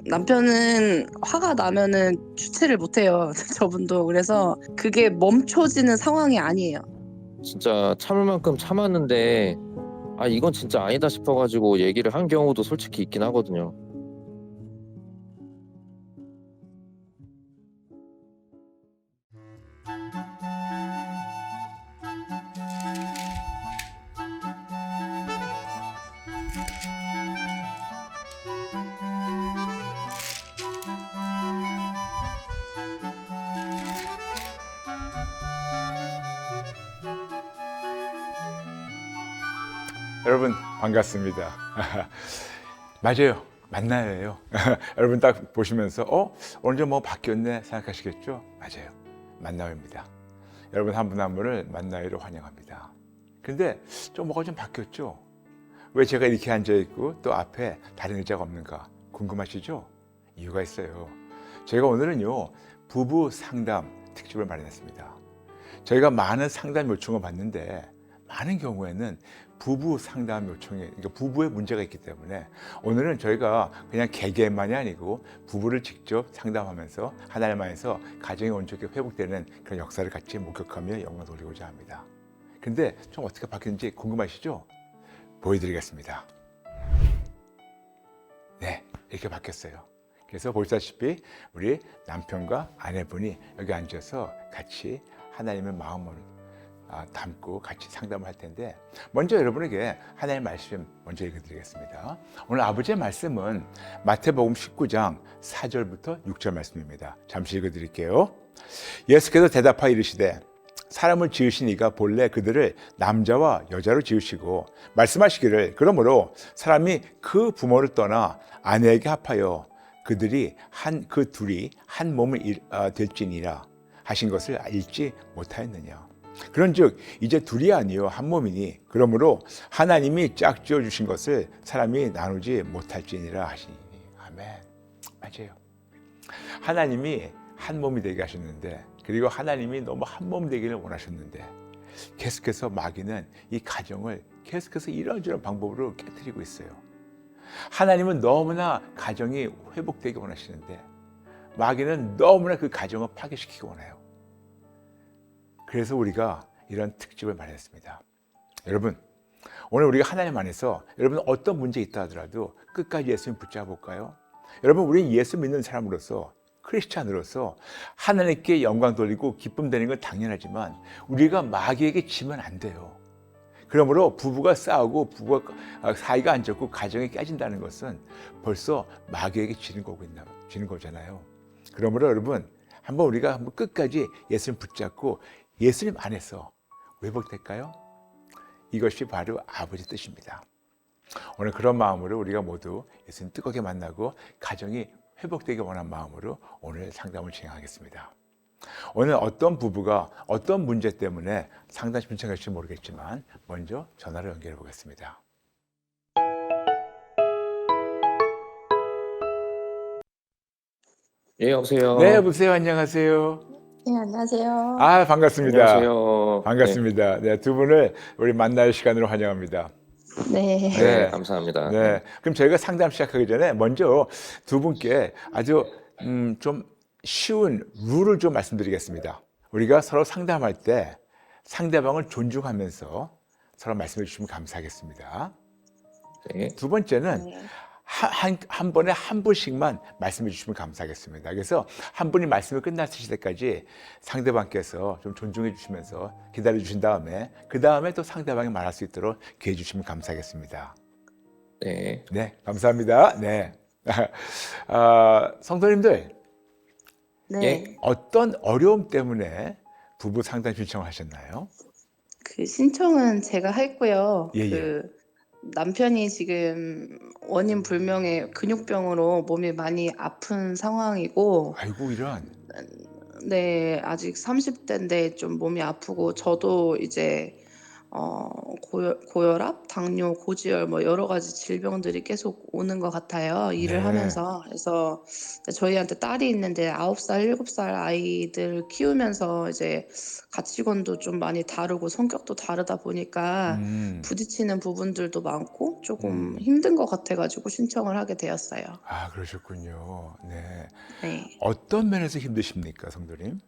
남편은 화가 나면은 주체를 못해요. 저분도. 그래서 그게 멈춰지는 상황이 아니에요. 진짜 참을 만큼 참았는데 이건 진짜 아니다 싶어가지고 얘기를 한 경우도 솔직히 있긴 하거든요. 여러분 반갑습니다. 맞아요. 만나요예요. 여러분 딱 보시면서 오늘 좀 뭐 바뀌었네 생각하시겠죠? 맞아요. 만나요입니다. 여러분 한 분 한 분을 만나요로 환영합니다. 근데 좀 뭐가 좀 바뀌었죠? 왜 제가 이렇게 앉아 있고 또 앞에 다른 의자가 없는가 궁금하시죠? 이유가 있어요. 저희가 오늘은요 부부 상담 특집을 마련했습니다. 저희가 많은 상담 요청을 받는데 많은 경우에는 부부 상담 요청에, 그러니까 부부의 문제가 있기 때문에 오늘은 저희가 그냥 개개만이 아니고 부부를 직접 상담하면서 하나님 안에서 가정이 온전히 회복되는 그런 역사를 같이 목격하며 영광 돌리고자 합니다. 근데 좀 어떻게 바뀌었는지 궁금하시죠? 보여드리겠습니다. 네, 이렇게 바뀌었어요. 그래서 보시다시피 우리 남편과 아내분이 여기 앉아서 같이 하나님의 마음을 담고 같이 상담을 할 텐데 먼저 여러분에게 하나님의 말씀 먼저 읽어드리겠습니다. 오늘 아버지의 말씀은 마태복음 19장 4절부터 6절 말씀입니다. 잠시 읽어드릴게요. 예수께서 대답하여 이르시되 사람을 지으신 이가 본래 그들을 남자와 여자로 지으시고 말씀하시기를 그러므로 사람이 그 부모를 떠나 아내에게 합하여 그들이 그 둘이 한 몸을 될지니라 하신 것을 읽지 못하였느냐. 그런즉 이제 둘이 아니요 한 몸이니 그러므로 하나님이 짝지어 주신 것을 사람이 나누지 못할지니라 하시니. 아멘. 맞아요. 하나님이 한 몸이 되게 하셨는데 그리고 하나님이 너무 한 몸 되기를 원하셨는데 계속해서 마귀는 이 가정을 계속해서 이런저런 방법으로 깨트리고 있어요. 하나님은 너무나 가정이 회복되기 원하시는데 마귀는 너무나 그 가정을 파괴시키기 원해요. 그래서 우리가 이런 특집을 마련했습니다. 여러분, 오늘 우리가 하나님 안에서 여러분 어떤 문제 있다 하더라도 끝까지 예수님 붙잡아 볼까요? 여러분, 우리 예수 믿는 사람으로서 크리스찬으로서 하나님께 영광 돌리고 기쁨 되는 건 당연하지만 우리가 마귀에게 지면 안 돼요. 그러므로 부부가 싸우고 부부가 사이가 안 좋고 가정이 깨진다는 것은 벌써 마귀에게 지는 거잖아요. 그러므로 여러분 한번 우리가 끝까지 예수님 붙잡고 예수님 안에서 회복될까요? 이것이 바로 아버지 뜻입니다. 오늘 그런 마음으로 우리가 모두 예수님 뜨겁게 만나고 가정이 회복되기 원하는 마음으로 오늘 상담을 진행하겠습니다. 오늘 어떤 부부가 어떤 문제 때문에 상담 신청할지 모르겠지만 먼저 전화를 연결해 보겠습니다. 예, 여보세요. 네, 여보세요. 안녕하세요. 네, 안녕하세요. 반갑습니다. 안녕하세요. 반갑습니다. 네, 두 분을 우리 만날 시간으로 환영합니다. 네. 네, 감사합니다. 네. 그럼 저희가 상담 시작하기 전에 먼저 두 분께 아주 좀 쉬운 룰을 좀 말씀드리겠습니다. 우리가 서로 상담할 때 상대방을 존중하면서 서로 말씀해 주시면 감사하겠습니다. 네. 두 번째는 네. 한 번에 한 분씩만 말씀해 주시면 감사하겠습니다. 그래서 한 분이 말씀이 끝났을 때까지 상대방께서 좀 존중해 주시면서 기다려 주신 다음에 그 다음에 또 상대방이 말할 수 있도록 기회 주시면 감사하겠습니다. 네. 네, 감사합니다. 네. 성도님들, 네. 예? 어떤 어려움 때문에 부부 상담 신청을 하셨나요? 그 신청은 제가 했고요. 예, 예. 그 남편이 지금 원인 불명의 근육병으로 몸이 많이 아픈 상황이고, 아이고, 이런. 네, 아직 30대인데 좀 몸이 아프고, 저도 이제 고혈압, 당뇨, 고지혈 뭐 여러 가지 질병들이 계속 오는 것 같아요. 일을 네. 하면서. 그래서 저희한테 딸이 있는데 9살, 7살 아이들 키우면서 이제 가치관도 좀 많이 다르고 성격도 다르다 보니까 음. 부딪히는 부분들도 많고 조금 음. 힘든 것 같아가지고 신청을 하게 되었어요. 아, 그러셨군요. 네. 네. 어떤 면에서 힘드십니까, 성도님?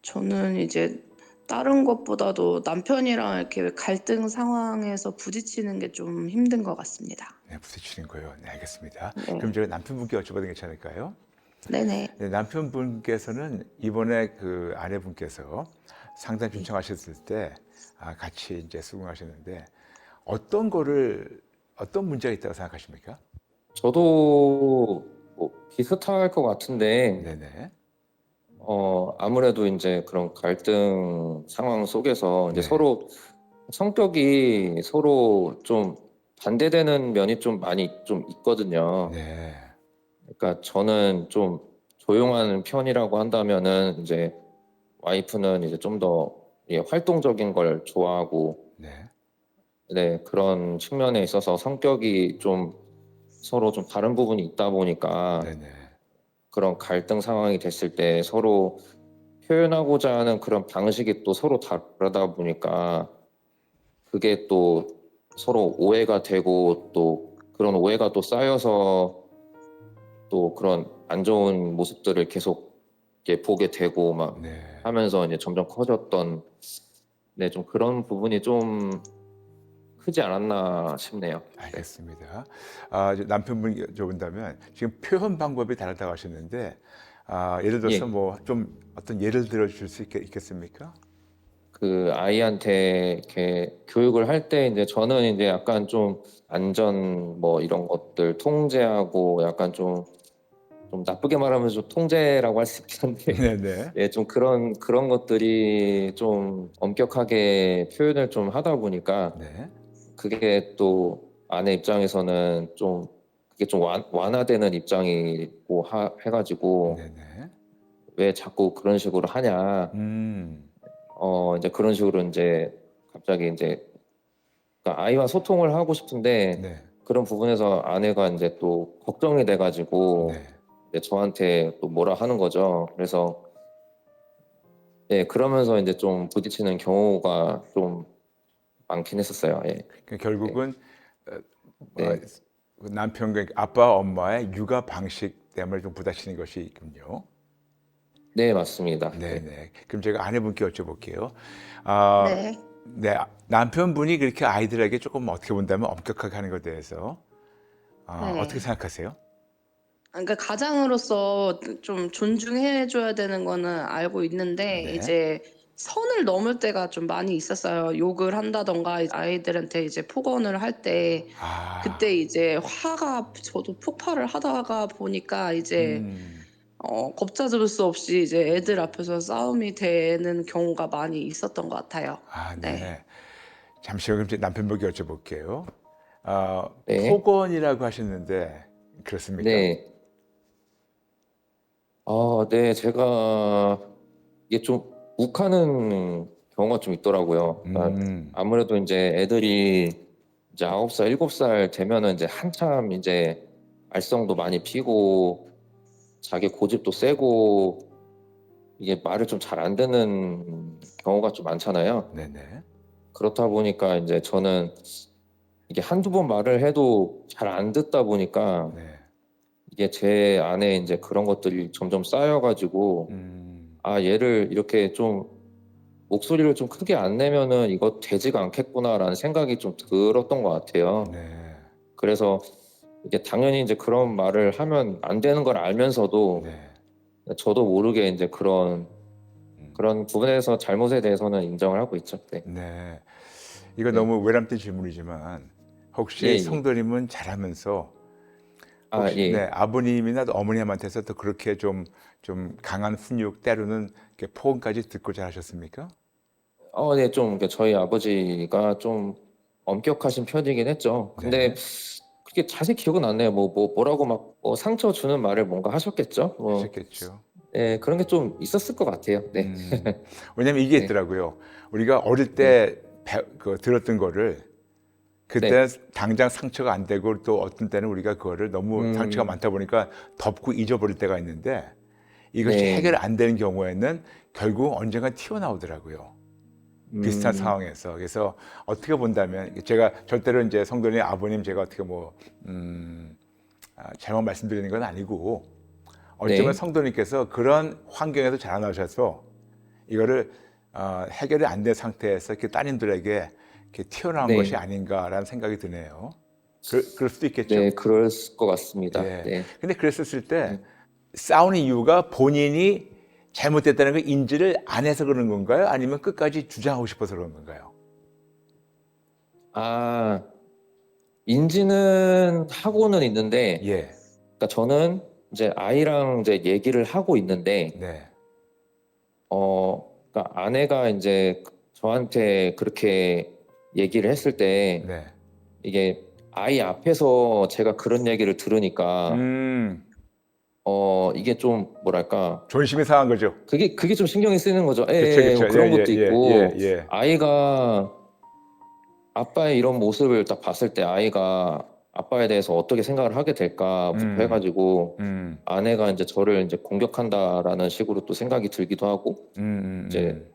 저는 이제 다른 것보다도 남편이랑 이렇게 갈등 상황에서 부딪히는 게 좀 힘든 것 같습니다. 네, 부딪히는 거요. 네, 알겠습니다. 그럼 네. 제가 남편분께 여쭤봐도 괜찮을까요? 네네. 네, 남편분께서는 이번에 그 아내분께서 상담 네. 신청하셨을 때 같이 이제 수긍하셨는데 어떤 문제가 있다고 생각하십니까? 저도 뭐 비슷할 것 같은데, 네네. 아무래도 이제 그런 갈등 상황 속에서 이제 네. 서로 성격이 서로 좀 반대되는 면이 좀 많이 좀 있거든요. 네. 그러니까 저는 좀 조용한 편이라고 한다면은 이제 와이프는 이제 좀 더 활동적인 걸 좋아하고, 네. 네, 그런 측면에 있어서 성격이 좀 서로 좀 다른 부분이 있다 보니까 네네. 그런 갈등 상황이 됐을 때 서로 표현하고자 하는 그런 방식이 또 서로 다르다 보니까 그게 또 서로 오해가 되고, 또 그런 오해가 또 쌓여서 또 그런 안 좋은 모습들을 계속 이렇게 보게 되고 막 네. 하면서 이제 점점 커졌던, 네, 좀 그런 부분이 좀 크지 않았나 싶네요. 네. 알겠습니다. 이제 남편분이 여쭤본다면 지금 표현 방법이 다르다고 하셨는데 예를 들어서 예. 뭐 좀 어떤 예를 들어 줄 수 있겠습니까? 그 아이한테 이렇게 교육을 할 때 이제 저는 이제 약간 좀 안전 뭐 이런 것들 통제하고 약간 좀 나쁘게 말하면 좀 통제라고 할 수 있긴 한데 네네. 예, 좀 그런 것들이 좀 엄격하게 표현을 좀 하다 보니까 네. 그게 또 아내 입장에서는 좀 그게 좀 완화되는 입장이고 해가지고 네네. 왜 자꾸 그런 식으로 하냐, 음. 이제 그런 식으로 이제 갑자기 이제 그러니까 아이와 소통을 하고 싶은데 네. 그런 부분에서 아내가 이제 또 걱정이 돼가지고 네. 이제 저한테 또 뭐라 하는 거죠. 그래서 예, 그러면서 이제 좀 부딪히는 경우가 좀 많긴 했었어요. 예. 그 네. 결국은 어, 어, 네. 그 남편과 아빠 엄마의 육아 방식 때문에 좀 부딪히는 것이 있군요. 네, 맞습니다. 네. 네네. 그럼 제가 아내분께 여쭤볼게요. 아, 네. 네, 남편분이 그렇게 아이들에게 조금 어떻게 본다면 엄격하게 하는 것에 대해서 어떻게 네. 생각하세요? 그러니까 가장으로서 좀 존중해 줘야 되는 거는 알고 있는데 네. 이제 선을 넘을 때가 좀 많이 있었어요. 욕을 한다든가 아이들한테 이제 폭언을 할 때 아, 그때 이제 화가 저도 폭발을 하다가 보니까 이제 음, 겁잡을 수 없이 이제 애들 앞에서 싸움이 되는 경우가 많이 있었던 것 같아요. 네. 네. 잠시만 그럼 제 남편분께 여쭤볼게요. 네. 폭언이라고 하셨는데 그렇습니까? 네. 네. 제가 이게 좀 욱하는 경우가 좀 있더라고요. 그러니까 음, 아무래도 이제 애들이 이제 9살, 7살 되면은 이제 한참 이제 말썽도 많이 피고 자기 고집도 세고 이게 말을 좀 잘 안 듣는 경우가 좀 많잖아요. 네네. 그렇다 보니까 이제 저는 이게 한두 번 말을 해도 잘 안 듣다 보니까 네. 이게 제 안에 이제 그런 것들이 점점 쌓여가지고 음, 얘를 이렇게 좀 목소리를 좀 크게 안 내면은 이거 되지가 않겠구나라는 생각이 좀 들었던 것 같아요. 네. 그래서 이게 당연히 이제 그런 말을 하면 안 되는 걸 알면서도 네. 저도 모르게 이제 음, 그런 부분에서 잘못에 대해서는 인정을 하고 있죠. 네. 네. 이거 네. 너무 외람된 질문이지만 예, 혹시 예. 성도님은 잘하면서 혹시 네, 예. 아버님이나 어머님한테서 또 그렇게 좀 강한 훈육 때로는 이렇게 포옹까지 듣고 잘하셨습니까? 네, 좀 저희 아버지가 좀 엄격하신 편이긴 했죠. 근데 네. 그렇게 자세히 기억은 안 나요. 뭐라고 막 상처 주는 말을 뭔가 하셨겠죠. 하셨겠죠. 네, 그런 게 좀 있었을 것 같아요. 네. 음, 왜냐면 이게 네. 있더라고요. 우리가 어릴 네. 때 들었던 거를 그때 당장 상처가 안 되고 또 어떤 때는 우리가 그거를 너무 상처가 많다 보니까 덮고 잊어버릴 때가 있는데 이것이 네. 해결 안 되는 경우에는 결국 언젠가 튀어나오더라고요. 비슷한 상황에서. 그래서 어떻게 본다면 제가 절대로 이제 성도님 아버님 제가 어떻게 잘못 말씀드리는 건 아니고 어쩌면 네. 성도님께서 그런 환경에서 자라나셔서 이거를 해결이 안 된 상태에서 이렇게 따님들에게 이렇게 튀어나온 네. 것이 아닌가라는 생각이 드네요. 그럴 수도 있겠죠. 네, 그럴 것 같습니다. 예. 네. 근데 그랬었을 때 네. 싸우는 이유가 본인이 잘못됐다는 걸 인지를 안 해서 그러는 건가요? 아니면 끝까지 주장하고 싶어서 그런 건가요? 아, 인지는 하고는 있는데, 예. 그러니까 저는 이제 아이랑 이제 얘기를 하고 있는데, 네. 그러니까 아내가 이제 저한테 그렇게 얘기를 했을 때, 네. 이게 아이 앞에서 제가 그런 얘기를 들으니까, 이게 좀 뭐랄까, 존심이 상한 거죠. 그게 좀 신경이 쓰이는 거죠. 그렇죠, 예, 그렇죠. 그런 예, 것도 예, 있고, 예, 예. 아이가 아빠의 이런 모습을 딱 봤을 때 아이가 아빠에 대해서 어떻게 생각을 하게 될까부터 해가지고 아내가 이제 저를 이제 공격한다라는 식으로 또 생각이 들기도 하고 이제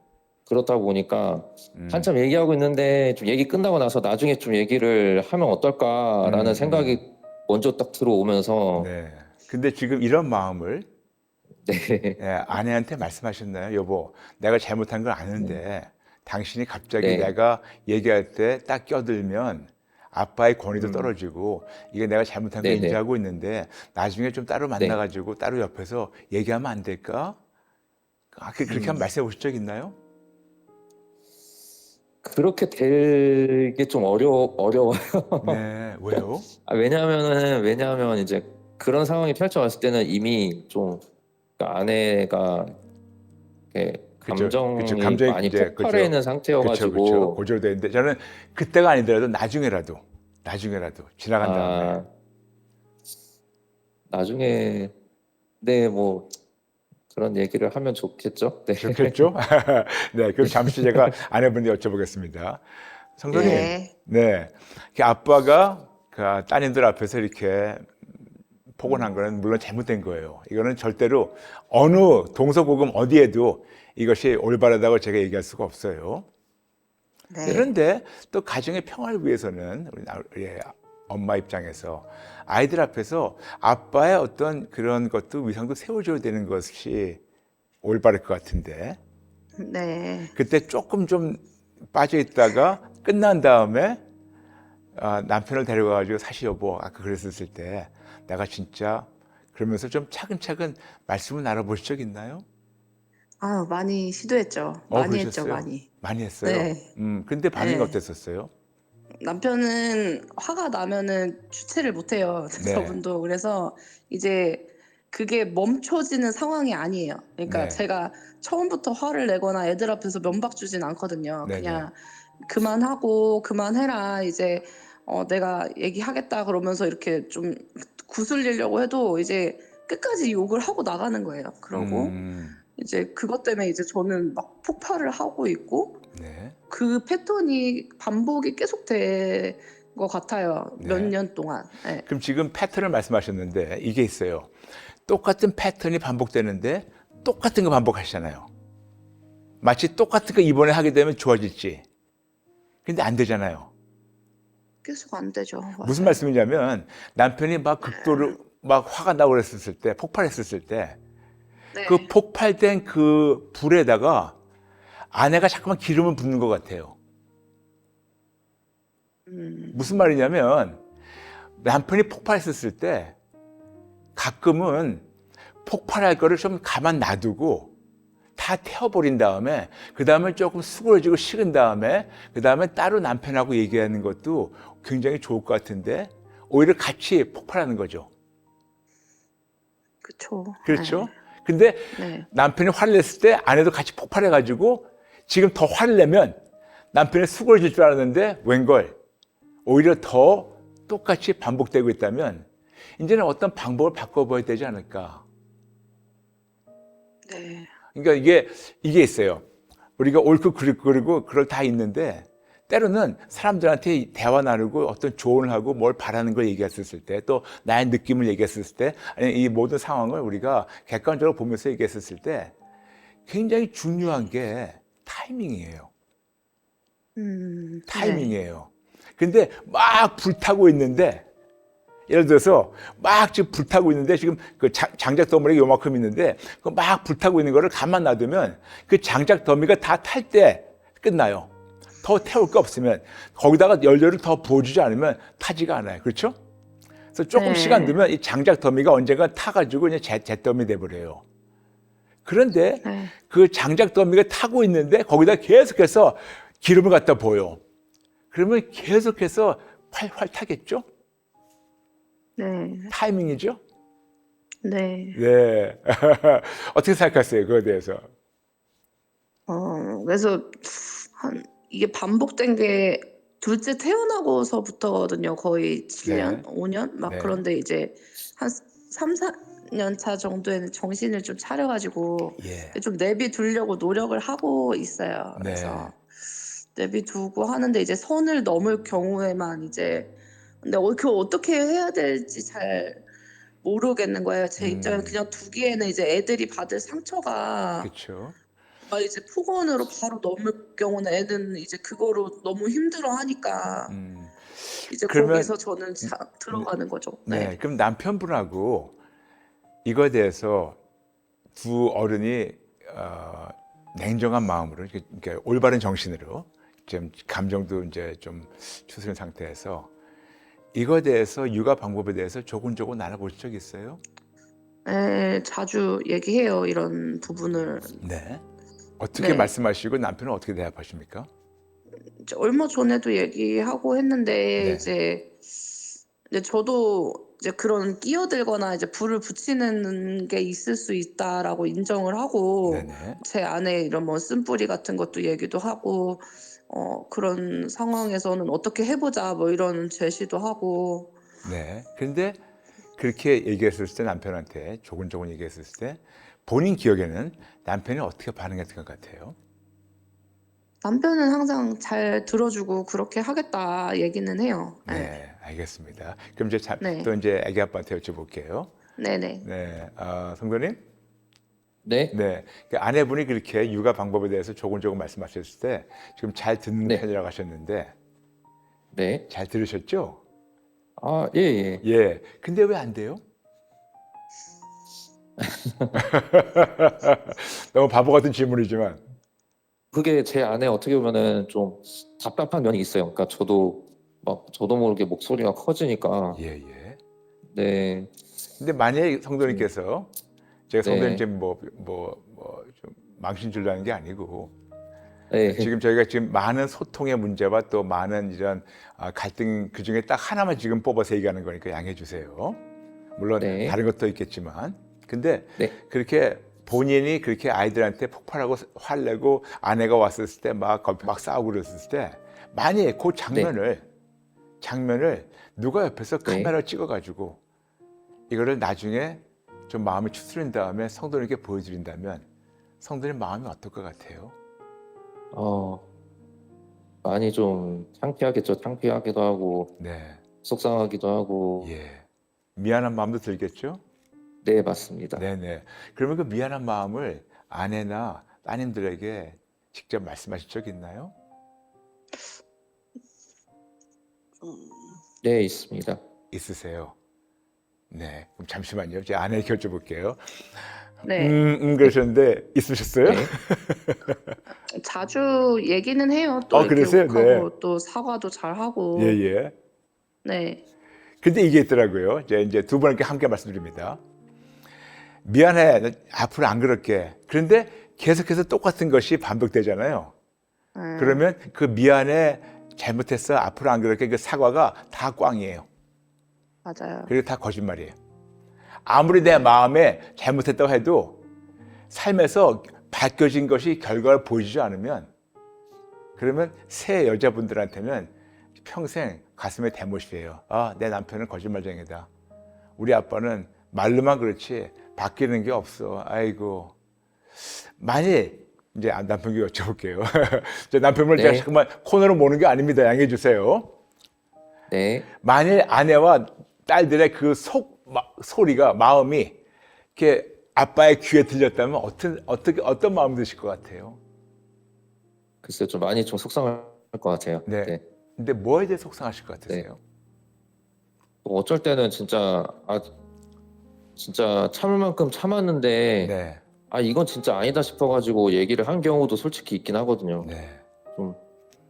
그렇다 보니까 한참 얘기하고 있는데 좀 얘기 끝나고 나서 나중에 좀 얘기를 하면 어떨까라는 생각이 먼저 딱 들어오면서 네. 근데 지금 이런 마음을 네, 예, 아내한테 말씀하셨나요? 여보, 내가 잘못한 걸 아는데 당신이 갑자기 네. 내가 얘기할 때 딱 껴들면 아빠의 권위도 떨어지고 이게 내가 잘못한 걸 네네. 인지하고 있는데 나중에 좀 따로 네. 만나가지고 따로 옆에서 얘기하면 안 될까? 그렇게 한번 말씀해 보신 적 있나요? 그렇게 될 게 좀 어려워요. 네, 왜요? 왜냐하면 이제 그런 상황이 펼쳐졌을 때는 이미 좀 그러니까 아내가 이렇게 감정이 많이 이제 폭발해 있는 그쵸, 상태여가지고 고조돼 있는데 저는 그때가 아니더라도 나중에라도 지나간 다음에 아 나중에 네 뭐 그런 얘기를 하면 좋겠죠. 네. 좋겠죠? 네, 그럼 잠시 제가 아내분께 여쭤보겠습니다. 성도님, 네. 네, 이렇게 아빠가 그 따님들 앞에서 이렇게 폭언한 거는 물론 잘못된 거예요. 이거는 절대로 어느 동서고금 어디에도 이것이 올바르다고 제가 얘기할 수가 없어요. 네. 그런데 또 가정의 평화를 위해서는 우리 엄마 입장에서 아이들 앞에서 아빠의 어떤 그런 것도 위상도 세워줘야 되는 것이 올바를 것 같은데 네. 그때 조금 좀 빠져 있다가 끝난 다음에 남편을 데려가가지고 사실 여보 아까 그랬었을 때 내가 진짜 그러면서 좀 차근차근 말씀을 나눠보신 적 있나요? 아, 많이 시도했죠. 많이 했죠, 그러셨어요? 많이. 많이 했어요? 네. 근데 반응이 네. 어땠었어요? 남편은 화가 나면은 주체를 못해요. 네. 저분도. 그래서 이제 그게 멈춰지는 상황이 아니에요. 그러니까 네. 제가 처음부터 화를 내거나 애들 앞에서 면박 주진 않거든요. 네네. 그냥 그만하고 그만해라. 이제 내가 얘기하겠다 그러면서 이렇게 좀 구슬리려고 해도 이제 끝까지 욕을 하고 나가는 거예요. 그러고 이제 그것 때문에 이제 저는 막 폭발을 하고 있고 네. 그 패턴이 반복이 계속 된 것 같아요. 몇 네. 년 동안. 네. 그럼 지금 패턴을 말씀하셨는데 이게 있어요. 똑같은 패턴이 반복되는데 똑같은 거 반복하시잖아요. 마치 똑같은 거 이번에 하게 되면 좋아질지. 근데 안 되잖아요. 계속 안 되죠. 무슨 맞아요. 말씀이냐면 남편이 막 극도로 막 화가 나고 그랬었을 때, 폭발했었을 때 네. 그 폭발된 그 불에다가 아내가 자꾸만 기름을 붓는 것 같아요. 무슨 말이냐면 남편이 폭발했었을 때 가끔은 폭발할 거를 좀 가만 놔두고 다 태워버린 다음에 그 다음에 조금 수그러지고 식은 다음에 그 다음에 따로 남편하고 얘기하는 것도 굉장히 좋을 것 같은데 오히려 같이 폭발하는 거죠. 그쵸. 그렇죠? 근데 네. 남편이 화를 냈을 때 아내도 같이 폭발해가지고 지금 더 화를 내면 남편이 수그러질 줄 알았는데 웬걸 오히려 더 똑같이 반복되고 있다면 이제는 어떤 방법을 바꿔봐야 되지 않을까. 네. 그러니까 이게 있어요. 우리가 옳고 그르고 그럴 다 있는데 때로는 사람들한테 대화 나누고 어떤 조언을 하고 뭘 바라는 걸 얘기했을 때, 또 나의 느낌을 얘기했을 때, 아니 이 모든 상황을 우리가 객관적으로 보면서 얘기했을 때 굉장히 중요한 게 타이밍이에요. 네. 타이밍이에요. 근데 막 불타고 있는데, 예를 들어서 막 지금 불타고 있는데, 지금 그 장작 더미가 요만큼 있는데 그 막 불타고 있는 거를 가만 놔두면 그 장작 더미가 다 탈 때 끝나요. 더 태울 게 없으면, 거기다가 연료를 더 부어주지 않으면 타지가 않아요. 그렇죠? 그래서 조금 네. 시간 두면 이 장작 더미가 언젠가 타가지고 이제 잿더미 돼버려요. 그런데 네. 그 장작 더미가 타고 있는데 거기다 계속해서 기름을 갖다 부어요. 그러면 계속해서 활활 타겠죠? 네. 타이밍이죠? 네. 네. 어떻게 생각하세요? 그거에 대해서? 그래서 이게 반복된 게 둘째 태어나고서부터거든요. 거의 7년, 네. 5년? 막 네. 그런데 이제 한 3, 4년 차 정도에는 정신을 좀 차려가지고 예. 좀 내비두려고 노력을 하고 있어요. 네. 그래서 내비두고 하는데 이제 선을 넘을 경우에만 이제 근데 그걸 어떻게 해야 될지 잘 모르겠는 거예요. 제 입장에 그냥 두기에는 이제 애들이 받을 상처가 그렇죠. 막 이제 폭언으로 바로 넘을 경우는 애는 이제 그거로 너무 힘들어하니까 이제 그러면 거기서 저는 들어가는 거죠. 네. 네. 그럼 남편분하고 이거에 대해서 두 어른이 냉정한 마음으로, 그러니까 올바른 정신으로, 지금 감정도 이제 좀 추스린 상태에서 이거에 대해서 육아 방법에 대해서 조곤조곤 나눠보신 적 있어요? 네, 자주 얘기해요. 이런 부분을. 네. 어떻게 네. 말씀하시고 남편은 어떻게 대답하십니까? 이제 얼마 전에도 얘기하고 했는데 네. 이제 근데 저도 이제 그런 끼어들거나 이제 불을 붙이는 게 있을 수 있다라고 인정을 하고 네네. 제 안에 이런 뭐 쓴뿌리 같은 것도 얘기도 하고 그런 상황에서는 어떻게 해보자 뭐 이런 제시도 하고 네. 그런데 그렇게 얘기했을 때, 남편한테 조곤조곤 얘기했을 때 본인 기억에는 남편이 어떻게 반응했던 것 같아요? 남편은 항상 잘 들어주고 그렇게 하겠다 얘기는 해요. 네. 네, 알겠습니다. 그럼 이제 네. 또 이제 아기 아빠한테 여쭤볼게요. 네네. 네, 성도님? 네. 네, 그 아내분이 그렇게 육아 방법에 대해서 조곤조곤 말씀하셨을 때 지금 잘 듣는 네. 편이라고 하셨는데 네. 잘 들으셨죠? 아, 예, 예. 예. 근데 왜 안 돼요? 너무 바보 같은 질문이지만. 그게 제 안에 어떻게 보면은 좀 답답한 면이 있어요. 그러니까 저도 모르게 목소리가 커지니까. 예, 예. 네. 근데 만약에 성도님께서, 제가 성도님 네. 지금 좀 망신 주려는 게 아니고, 네. 지금 저희가 지금 많은 소통의 문제와 또 많은 이런 갈등, 그 중에 딱 하나만 지금 뽑아서 얘기하는 거니까 양해해 주세요. 물론 네. 다른 것도 있겠지만. 근데 네. 그렇게 본인이 그렇게 아이들한테 폭발하고 화내고 아내가 왔을 때 막 싸우고 그랬을 때, 만약에 그 장면을 누가 옆에서 네. 카메라 찍어가지고 이거를 나중에 좀 마음이 추스린 다음에 성도님께 보여드린다면 성도님 마음이 어떨 것 같아요? 많이 좀 창피하겠죠. 창피하기도 하고 네, 속상하기도 하고. 예, 미안한 마음도 들겠죠? 네, 맞습니다. 네네. 그러면 그 미안한 마음을 아내나 따님들에게 직접 말씀하실 적 있나요? 네, 있습니다. 있으세요. 네, 그럼 잠시만요. 제 아내에게 여쭤볼게요. 네. 그러셨는데 있으셨어요? 네. 자주 얘기는 해요. 또 이렇게 그러세요? 욱하고 네. 또 사과도 잘 하고. 예, 예. 네. 근데 이게 있더라고요. 이제 두 분께 함께 말씀드립니다. 미안해. 앞으로 안 그럴게. 그런데 계속해서 똑같은 것이 반복되잖아요. 그러면 그 미안해, 잘못했어, 앞으로 안 그럴게, 그 사과가 다 꽝이에요. 맞아요. 그리고 다 거짓말이에요. 아무리 내 마음에 잘못했다고 해도 삶에서 밝혀진 것이 결과를 보이지 않으면, 그러면 새 여자분들한테는 평생 가슴에 대못이에요. 내 남편은 거짓말쟁이다. 우리 아빠는 말로만 그렇지 바뀌는 게 없어. 아이고. 만약 이제 남편께 여쭤볼게요. 제 남편을 네. 제가 잠깐만 코너로 모는 게 아닙니다. 양해해 주세요. 네. 만일 아내와 딸들의 그 소리가 마음이 이렇게 아빠의 귀에 들렸다면 어떤 마음 드실 것 같아요? 글쎄요, 좀 많이 좀 속상할 것 같아요. 네. 네. 근데 뭐에 대해 속상하실 것 같으세요? 뭐 어쩔 때는 진짜 참을 만큼 참았는데 네. 이건 진짜 아니다 싶어가지고 얘기를 한 경우도 솔직히 있긴 하거든요. 네. 좀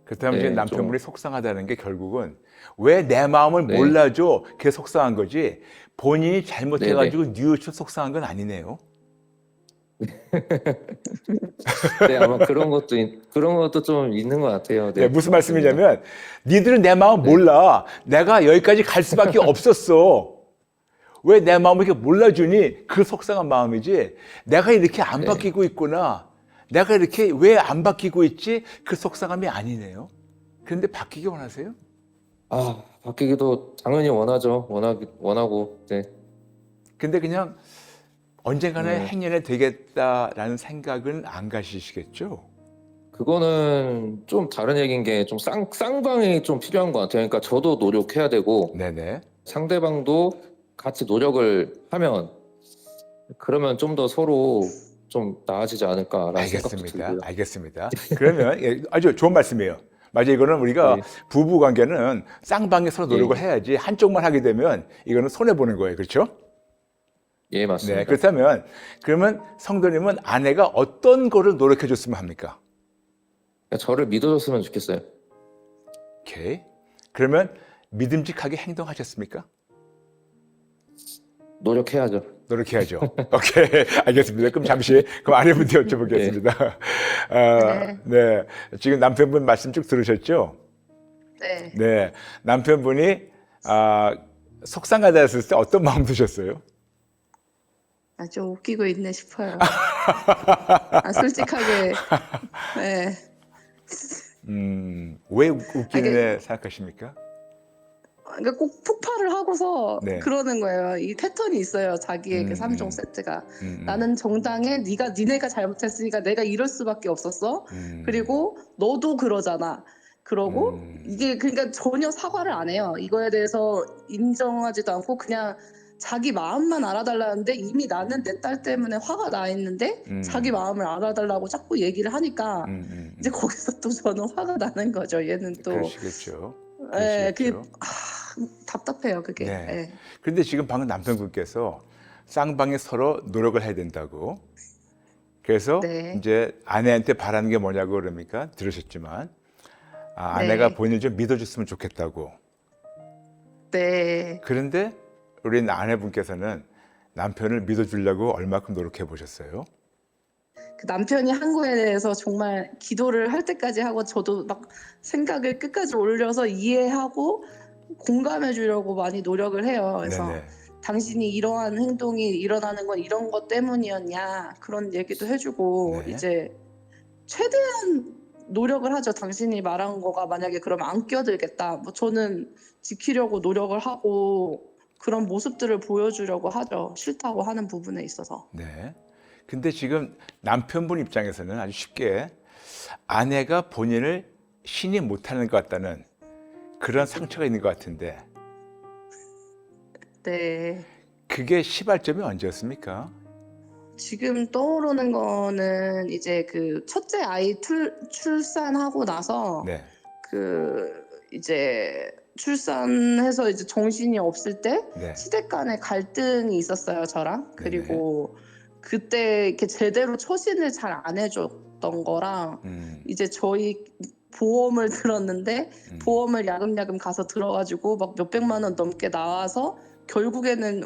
그렇다면 네, 이제 남편분이 좀. 속상하다는 게 결국은 왜 내 마음을 네. 몰라줘? 그게 속상한 거지. 본인이 잘못해가지고 뉘우쳐 속상한 건 아니네요. 네, 아마 그런 것도 좀 있는 것 같아요. 네, 네, 무슨 맞습니다. 말씀이냐면 니들은 내 마음 네. 몰라. 내가 여기까지 갈 수밖에 없었어. 왜 내 마음을 이렇게 몰라주니? 그 속상한 마음이지. 내가 이렇게 안 네. 바뀌고 있구나. 내가 이렇게 왜 안 바뀌고 있지? 그 속상함이 아니네요. 그런데 바뀌기 원하세요? 바뀌기도 당연히 원하죠. 원하고. 네. 근데 그냥 언젠가는 네. 행연에 되겠다라는 생각은 안 가시시겠죠? 그거는 좀 다른 얘기인 게 좀 쌍방이 좀 필요한 것 같아요. 그러니까 저도 노력해야 되고 네네. 상대방도 같이 노력을 하면 그러면 좀 더 서로 좀 나아지지 않을까라는 생각도 알겠습니다. 들고요. 알겠습니다. 그러면 아주 좋은 말씀이에요. 맞아요. 이거는 우리가 네. 부부 관계는 쌍방이 서로 노력을 예. 해야지 한쪽만 하게 되면 이거는 손해 보는 거예요. 그렇죠? 예, 맞습니다. 네. 그렇다면 그러면 성도님은 아내가 어떤 거를 노력해 줬으면 합니까? 저를 믿어줬으면 좋겠어요. 오케이. 그러면 믿음직하게 행동하셨습니까? 노력해야죠. 노력해야죠. 오케이. 알겠습니다. 그럼 잠시 그럼 아내분한테 여쭤보겠습니다. 네. 지금 남편분 말씀 쭉 들으셨죠? 네. 네. 남편분이 속상하다 했을 때 어떤 마음 드셨어요? 좀 웃기고 있네 싶어요. 솔직하게. 네. 왜 웃기는 애 생각하십니까? 그러니까 꼭 폭발을 하고서 네. 그러는 거예요. 이 패턴이 있어요. 자기의 그 3종 세트가. 나는 정당해. 니네가 잘못했으니까 내가 이럴 수밖에 없었어. 그리고 너도 그러잖아. 그러고 이게 그러니까 전혀 사과를 안 해요. 이거에 대해서 인정하지도 않고 그냥 자기 마음만 알아달라는데 이미 나는 내 딸 때문에 화가 나 있는데 자기 마음을 알아달라고 자꾸 얘기를 하니까 이제 거기서 또 저는 화가 나는 거죠. 얘는 또. 그러시겠죠. 예, 그게 그러시겠죠. 답답해요, 그게. 네. 예. 그런데 지금 방금 남편분께서 쌍방이 서로 노력을 해야 된다고. 그래서 네. 이제 아내한테 바라는 게 뭐냐고 그러니까 들으셨지만 아내가 네. 본인을 좀 믿어줬으면 좋겠다고. 네. 그런데 우리 아내분께서는 남편을 믿어주려고 얼마큼 노력해 보셨어요? 그 남편이 한 거에 대해서 정말 기도를 할 때까지 하고 저도 막 생각을 끝까지 올려서 이해하고 공감해 주려고 많이 노력을 해요. 그래서 네네. 당신이 이러한 행동이 일어나는 건 이런 것 때문이었냐 그런 얘기도 해주고 네. 이제 최대한 노력을 하죠. 당신이 말한 거가 만약에 그럼 안 껴들겠다. 뭐 저는 지키려고 노력을 하고 그런 모습들을 보여주려고 하죠. 싫다고 하는 부분에 있어서. 네. 근데 지금 남편분 입장에서는 아주 쉽게 아내가 본인을 신이 못하는 것 같다는 그런 상처가 있는 것 같은데 네. 그게 시발점이 언제였습니까? 지금 떠오르는 거는 이제 그 첫째 아이 출산하고 나서 네. 그 이제 출산해서 이제 정신이 없을 때 네. 시댁 간의 갈등이 있었어요, 저랑. 그리고 그때 이렇게 제대로 처신을 잘 안 해줬던 거랑 이제 저희 보험을 들었는데 보험을 야금야금 가서 들어가지고 막 몇백만 원 넘게 나와서 결국에는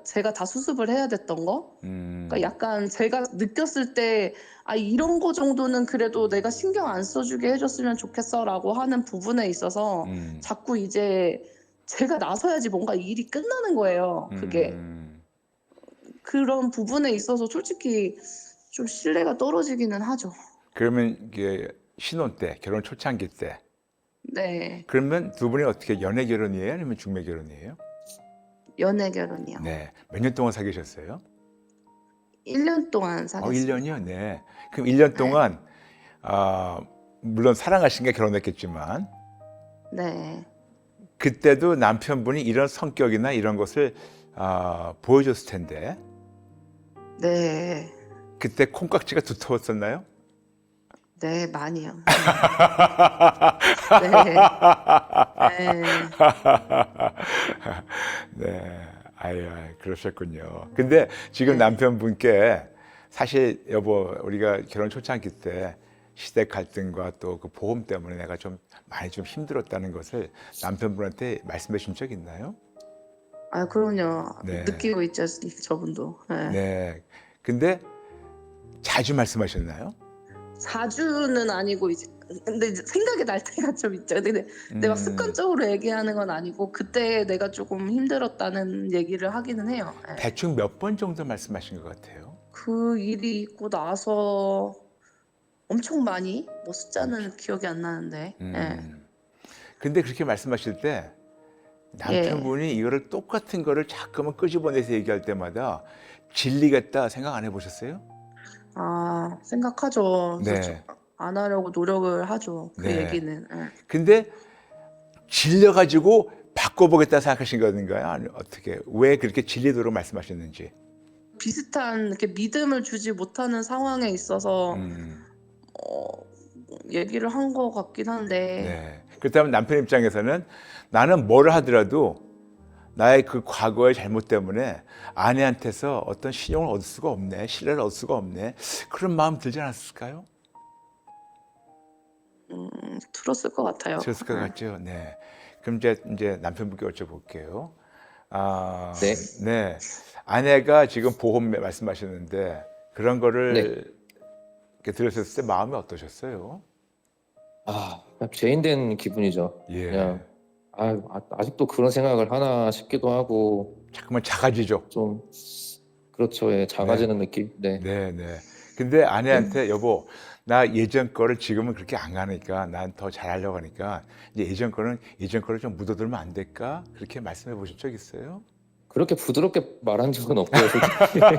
제가 다 수습을 해야 됐던 거. 그러니까 약간 제가 느꼈을 때 이런 거 정도는 그래도 내가 신경 안 써주게 해줬으면 좋겠어라고 하는 부분에 있어서 자꾸 이제 제가 나서야지 뭔가 일이 끝나는 거예요. 그게 그런 부분에 있어서 솔직히 좀 신뢰가 떨어지기는 하죠. 그러면 이게 신혼 때, 결혼 초창기 때 네, 그러면 두 분이 어떻게 연애 결혼이에요? 아니면 중매 결혼이에요? 연애 결혼이요. 네. 몇 년 동안 사귀셨어요? 1년 동안 사귀었어요. 1년이요? 네. 그럼 1년 동안 물론 사랑하신 게 결혼했겠지만 네. 그때도 남편분이 이런 성격이나 이런 것을 보여줬을 텐데 네. 그때 콩깍지가 두터웠었나요? 네, 많이요. 네. 네. 네, 아유, 그러셨군요. 근데 지금 네. 남편분께 사실 여보 우리가 결혼 초창기 때 시댁 갈등과 또 그 보험 때문에 내가 좀 많이 좀 힘들었다는 것을 남편분한테 말씀해 준 적 있나요? 아, 그럼요. 네. 느끼고 있죠, 저분도. 네. 네. 근데 자주 말씀하셨나요? 자주는 아니고 이제 근데 이제 생각이 날 때가 좀 있죠. 근데 내가 습관적으로 얘기하는 건 아니고 그때 내가 조금 힘들었다는 얘기를 하기는 해요. 예. 대충 몇 번 정도 말씀하신 것 같아요? 그 일이 있고 나서 엄청 많이 뭐 숫자는 기억이 안 나는데. 예. 근데 그렇게 말씀하실 때 남편분이 이거를 똑같은 거를 자꾸만 끄집어내서 얘기할 때마다 질리겠다 생각 안 해보셨어요? 아, 생각하죠. 그래서 네. 안 하려고 노력을 하죠. 그 네. 얘기는. 예. 근데 질려가지고 바꿔보겠다 생각하신 건가요? 아니 어떻게 왜 그렇게 질리도록 말씀하셨는지? 비슷한 이렇게 믿음을 주지 못하는 상황에 있어서 어, 얘기를 한 것 같긴 한데. 네. 그렇다면 남편 입장에서는 나는 뭘 하더라도 나의 그 과거의 잘못 때문에 아내한테서 어떤 신용을 얻을 수가 없네, 신뢰를 얻을 수가 없네. 그런 마음 들지 않았을까요? 들었을 것 같아요. 들었을 것 같죠. 네. 그럼 이제 남편분께 여쭤볼게요. 네. 네. 아내가 지금 보험 말씀하셨는데 그런 거를 이렇게 들으셨을 때 마음이 어떠셨어요? 그냥 죄인된 기분이죠. 예. 그냥 아직도 그런 생각을 하나 싶기도 하고 자꾸만 작아지죠. 좀 그렇죠. 예, 작아지는 느낌. 네. 네, 네. 근데 아내한테 여보, 나 예전 거를 지금은 그렇게 안 가니까 난 더 잘하려고 하니까 이제 예전 거를 좀 묻어두면 안 될까? 그렇게 말씀해 보신 적 있어요? 그렇게 부드럽게 말한 적은 없고요, 솔직히.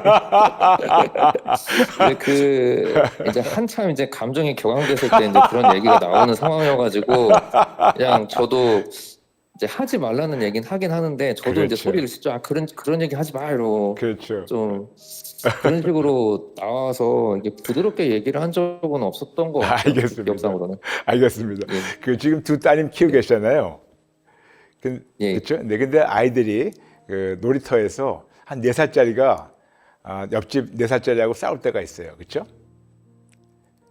근데 이제 한참 이제 감정이 격앙됐을 때 이제 그런 얘기가 나오는 상황이어가지고 그냥 저도 이제 하지 말라는 얘기는 하긴 하는데 저도 그렇죠. 이제 소리를 진짜 그런 얘기 하지 마 이러고 그렇죠. 좀 그런 식으로 나와서 이게 부드럽게 얘기를 한 적은 없었던 것 같아요. 알겠습니다. 기억상으로는. 알겠습니다. 예. 그 지금 두 따님 키우고 계시잖아요. 예. 그렇죠? 네, 근데 아이들이 그 놀이터에서 한 4살짜리가 옆집 4살짜리하고 싸울 때가 있어요. 그렇죠?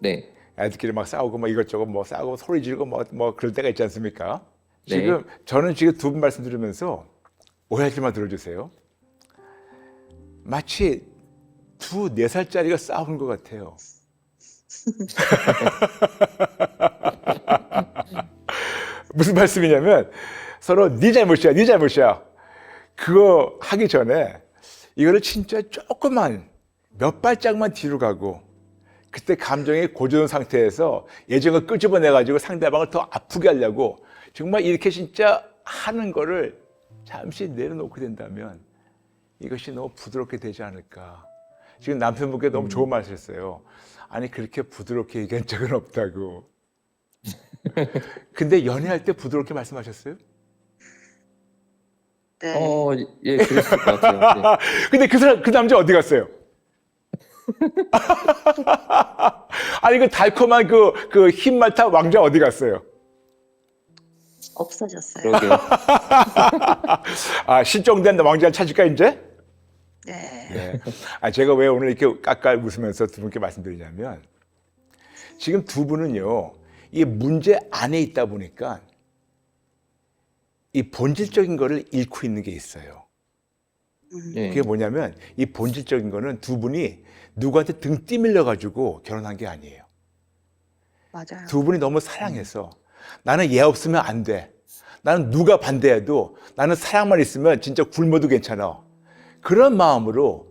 네. 아이들끼리 막 싸우고 뭐 이것저것 뭐 싸우고 소리 지르고 뭐 그럴 때가 있지 않습니까? 네. 지금 저는 지금 두 분 말씀 들으면서 오해하지 마 들어주세요. 마치 두 4살짜리가 싸우는 것 같아요. 무슨 말씀이냐면 서로 네 잘못이야, 네 잘못이야. 그거 하기 전에 이거를 진짜 조금만 몇 발짝만 뒤로 가고 그때 감정이 고조된 상태에서 예전을 끄집어내가지고 상대방을 더 아프게 하려고 정말 이렇게 진짜 하는 거를 잠시 내려놓게 된다면 이것이 너무 부드럽게 되지 않을까. 지금 남편분께 너무 좋은 말을 했어요. 아니 그렇게 부드럽게 얘기한 적은 없다고. 근데 연애할 때 부드럽게 말씀하셨어요? 네. 예, 그랬을 것 같아요. 근데 그 남자 어디 갔어요? 아니 그 달콤한 그 흰말타 왕자 어디 갔어요? 없어졌어요. 그러게요. 실종된 왕자를 찾을까 이제? 네. 네. 제가 왜 오늘 이렇게 깔깔 웃으면서 두 분께 말씀드리냐면 지금 두 분은요 이 문제 안에 있다 보니까 이 본질적인 거를 잃고 있는 게 있어요. 예. 그게 뭐냐면 이 본질적인 거는 두 분이 누구한테 등 뛰밀려 가지고 결혼한 게 아니에요. 맞아요. 두 분이 너무 사랑해서 나는 얘 없으면 안 돼. 나는 누가 반대해도 나는 사랑만 있으면 진짜 굶어도 괜찮아. 그런 마음으로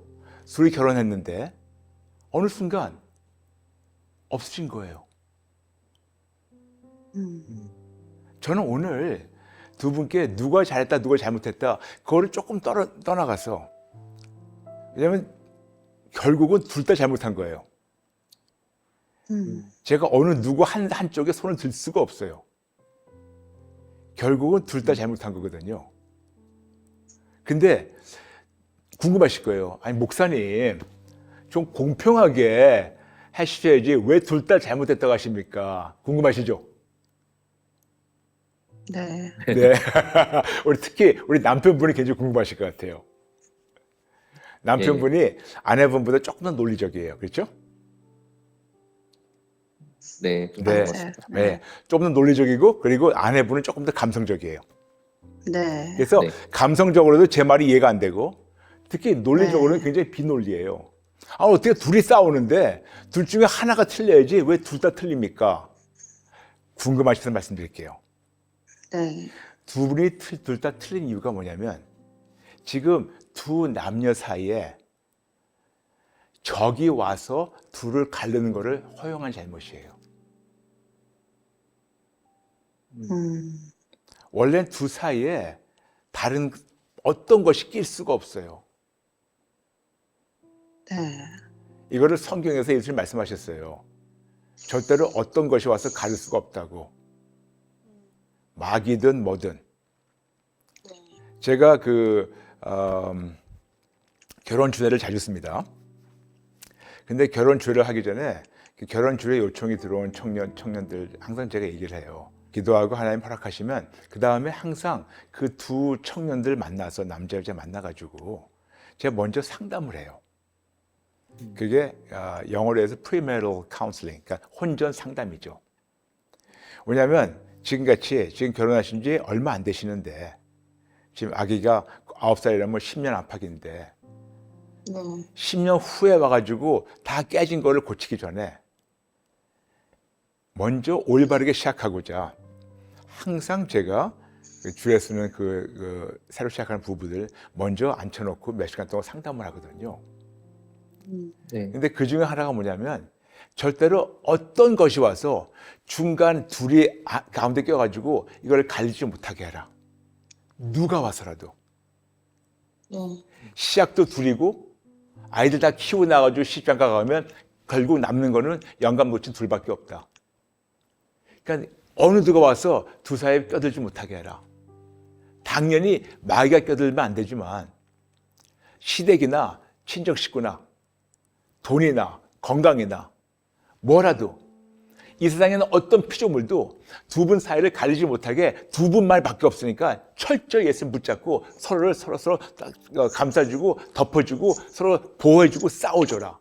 둘이 결혼했는데 어느 순간 없어진 거예요. 저는 오늘 두 분께 누가 잘했다, 누가 잘못했다, 그거를 조금 떠나가서, 왜냐면 결국은 둘 다 잘못한 거예요. 제가 어느 누구 한쪽에 손을 들 수가 없어요. 결국은 둘 다 잘못한 거거든요. 근데 궁금하실 거예요. 아니, 목사님, 좀 공평하게 하셔야지 왜 둘 다 잘못했다고 하십니까? 궁금하시죠? 네. 네. 특히 우리 남편분이 굉장히 궁금하실 것 같아요. 남편분이 아내분보다 조금 더 논리적이에요. 그렇죠? 네, 좀 네. 그런 것 같습니다. 네. 조금 더 논리적이고, 그리고 아내분은 조금 더 감성적이에요. 네. 그래서 네. 감성적으로도 제 말이 이해가 안 되고, 특히 논리적으로는 네. 굉장히 비논리예요. 아, 어떻게 둘이 싸우는데 둘 중에 하나가 틀려야지 왜 둘 다 틀립니까? 궁금하셔서 말씀드릴게요. 네. 두 분이 둘 다 틀린 이유가 뭐냐면, 지금 두 남녀 사이에 적이 와서 둘을 가르는 것을 허용한 잘못이에요. 원래는 두 사이에 다른 어떤 것이 낄 수가 없어요. 네. 이거를 성경에서 예수님 말씀하셨어요. 절대로 어떤 것이 와서 가릴 수가 없다고. 마귀든 뭐든. 제가 결혼 주례를 자주 씁니다. 근데 결혼 주례를 하기 전에 그 결혼 주례 요청이 들어온 청년들 항상 제가 얘기를 해요. 기도하고 하나님 허락하시면 그 다음에 항상 그 두 청년들 만나서 남자 여자 만나가지고 제가 먼저 상담을 해요. 그게 영어로 해서 premarital counseling, 그러니까 혼전 상담이죠. 왜냐하면 지금같이 지금 결혼하신 지 얼마 안 되시는데 지금 아기가 9살이라면 10년 안팎인데 10년 후에 와가지고 다 깨진 거를 고치기 전에 먼저 올바르게 시작하고자 항상 제가 주에 쓰는 새로 시작하는 부부들 먼저 앉혀놓고 몇 시간 동안 상담을 하거든요. 네. 근데 그 중에 하나가 뭐냐면 절대로 어떤 것이 와서 중간 둘이 가운데 껴가지고 이걸 갈리지 못하게 해라. 누가 와서라도. 시작도 둘이고 아이들 다 키우고 나가지고 시집장가 가면 결국 남는 거는 영감 놓친 둘밖에 없다. 그러니까 어느 누가 와서 두 사이에 껴들지 못하게 해라. 당연히 마귀가 껴들면 안 되지만 시댁이나 친정 식구나 돈이나 건강이나 뭐라도 이 세상에는 어떤 피조물도 두 분 사이를 가리지 못하게 두 분 말밖에 없으니까 철저히 예수를 붙잡고 서로 감싸주고 덮어주고 서로 보호해주고 싸워줘라.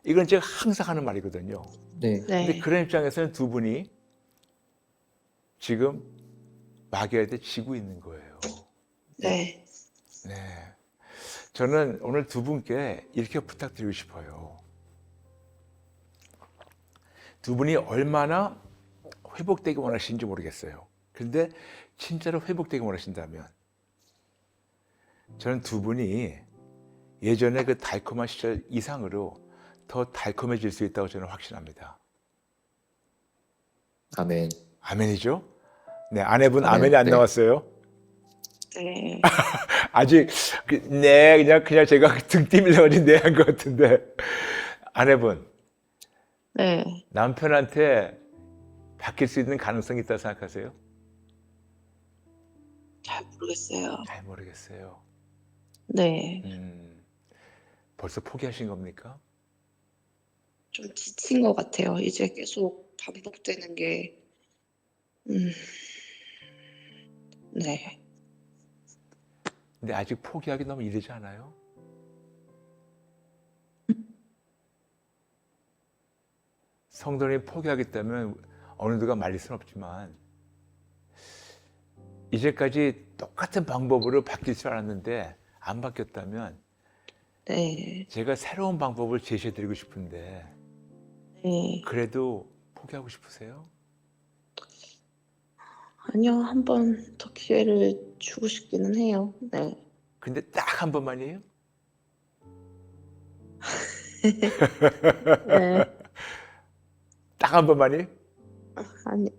이건 제가 항상 하는 말이거든요. 네. 근데 그런 입장에서는 두 분이 지금 마귀한테 지고 있는 거예요. 네. 네. 저는 오늘 두 분께 이렇게 부탁드리고 싶어요. 두 분이 얼마나 회복되기 원하시는지 모르겠어요. 그런데 진짜로 회복되기 원하신다면 저는 두 분이 예전에 그 달콤한 시절 이상으로 더 달콤해질 수 있다고 저는 확신합니다. 아멘. 아멘이죠? 네, 아내분 아멘. 아멘이 안 네. 나왔어요? 네. 아직 네, 그냥 제가 등 뛰밀려고 네 한 것 같은데 아내분 네. 남편한테 바뀔 수 있는 가능성이 있다고 생각하세요? 잘 모르겠어요. 잘 모르겠어요. 네. 벌써 포기하신 겁니까? 좀 지친 것 같아요. 이제 계속 반복되는 게, 네. 근데 아직 포기하기 너무 이르지 않아요? 성도님이 포기하겠다면 어느 누가 말릴 수는 없지만 이제까지 똑같은 방법으로 바뀔 줄 알았는데 안 바뀌었다면 네. 제가 새로운 방법을 제시해드리고 싶은데 네. 그래도 포기하고 싶으세요? 아니요, 한 번 더 기회를 주고 싶기는 해요. 네. 근데 딱 한 번만이에요? 네. 딱 한 번만이에요?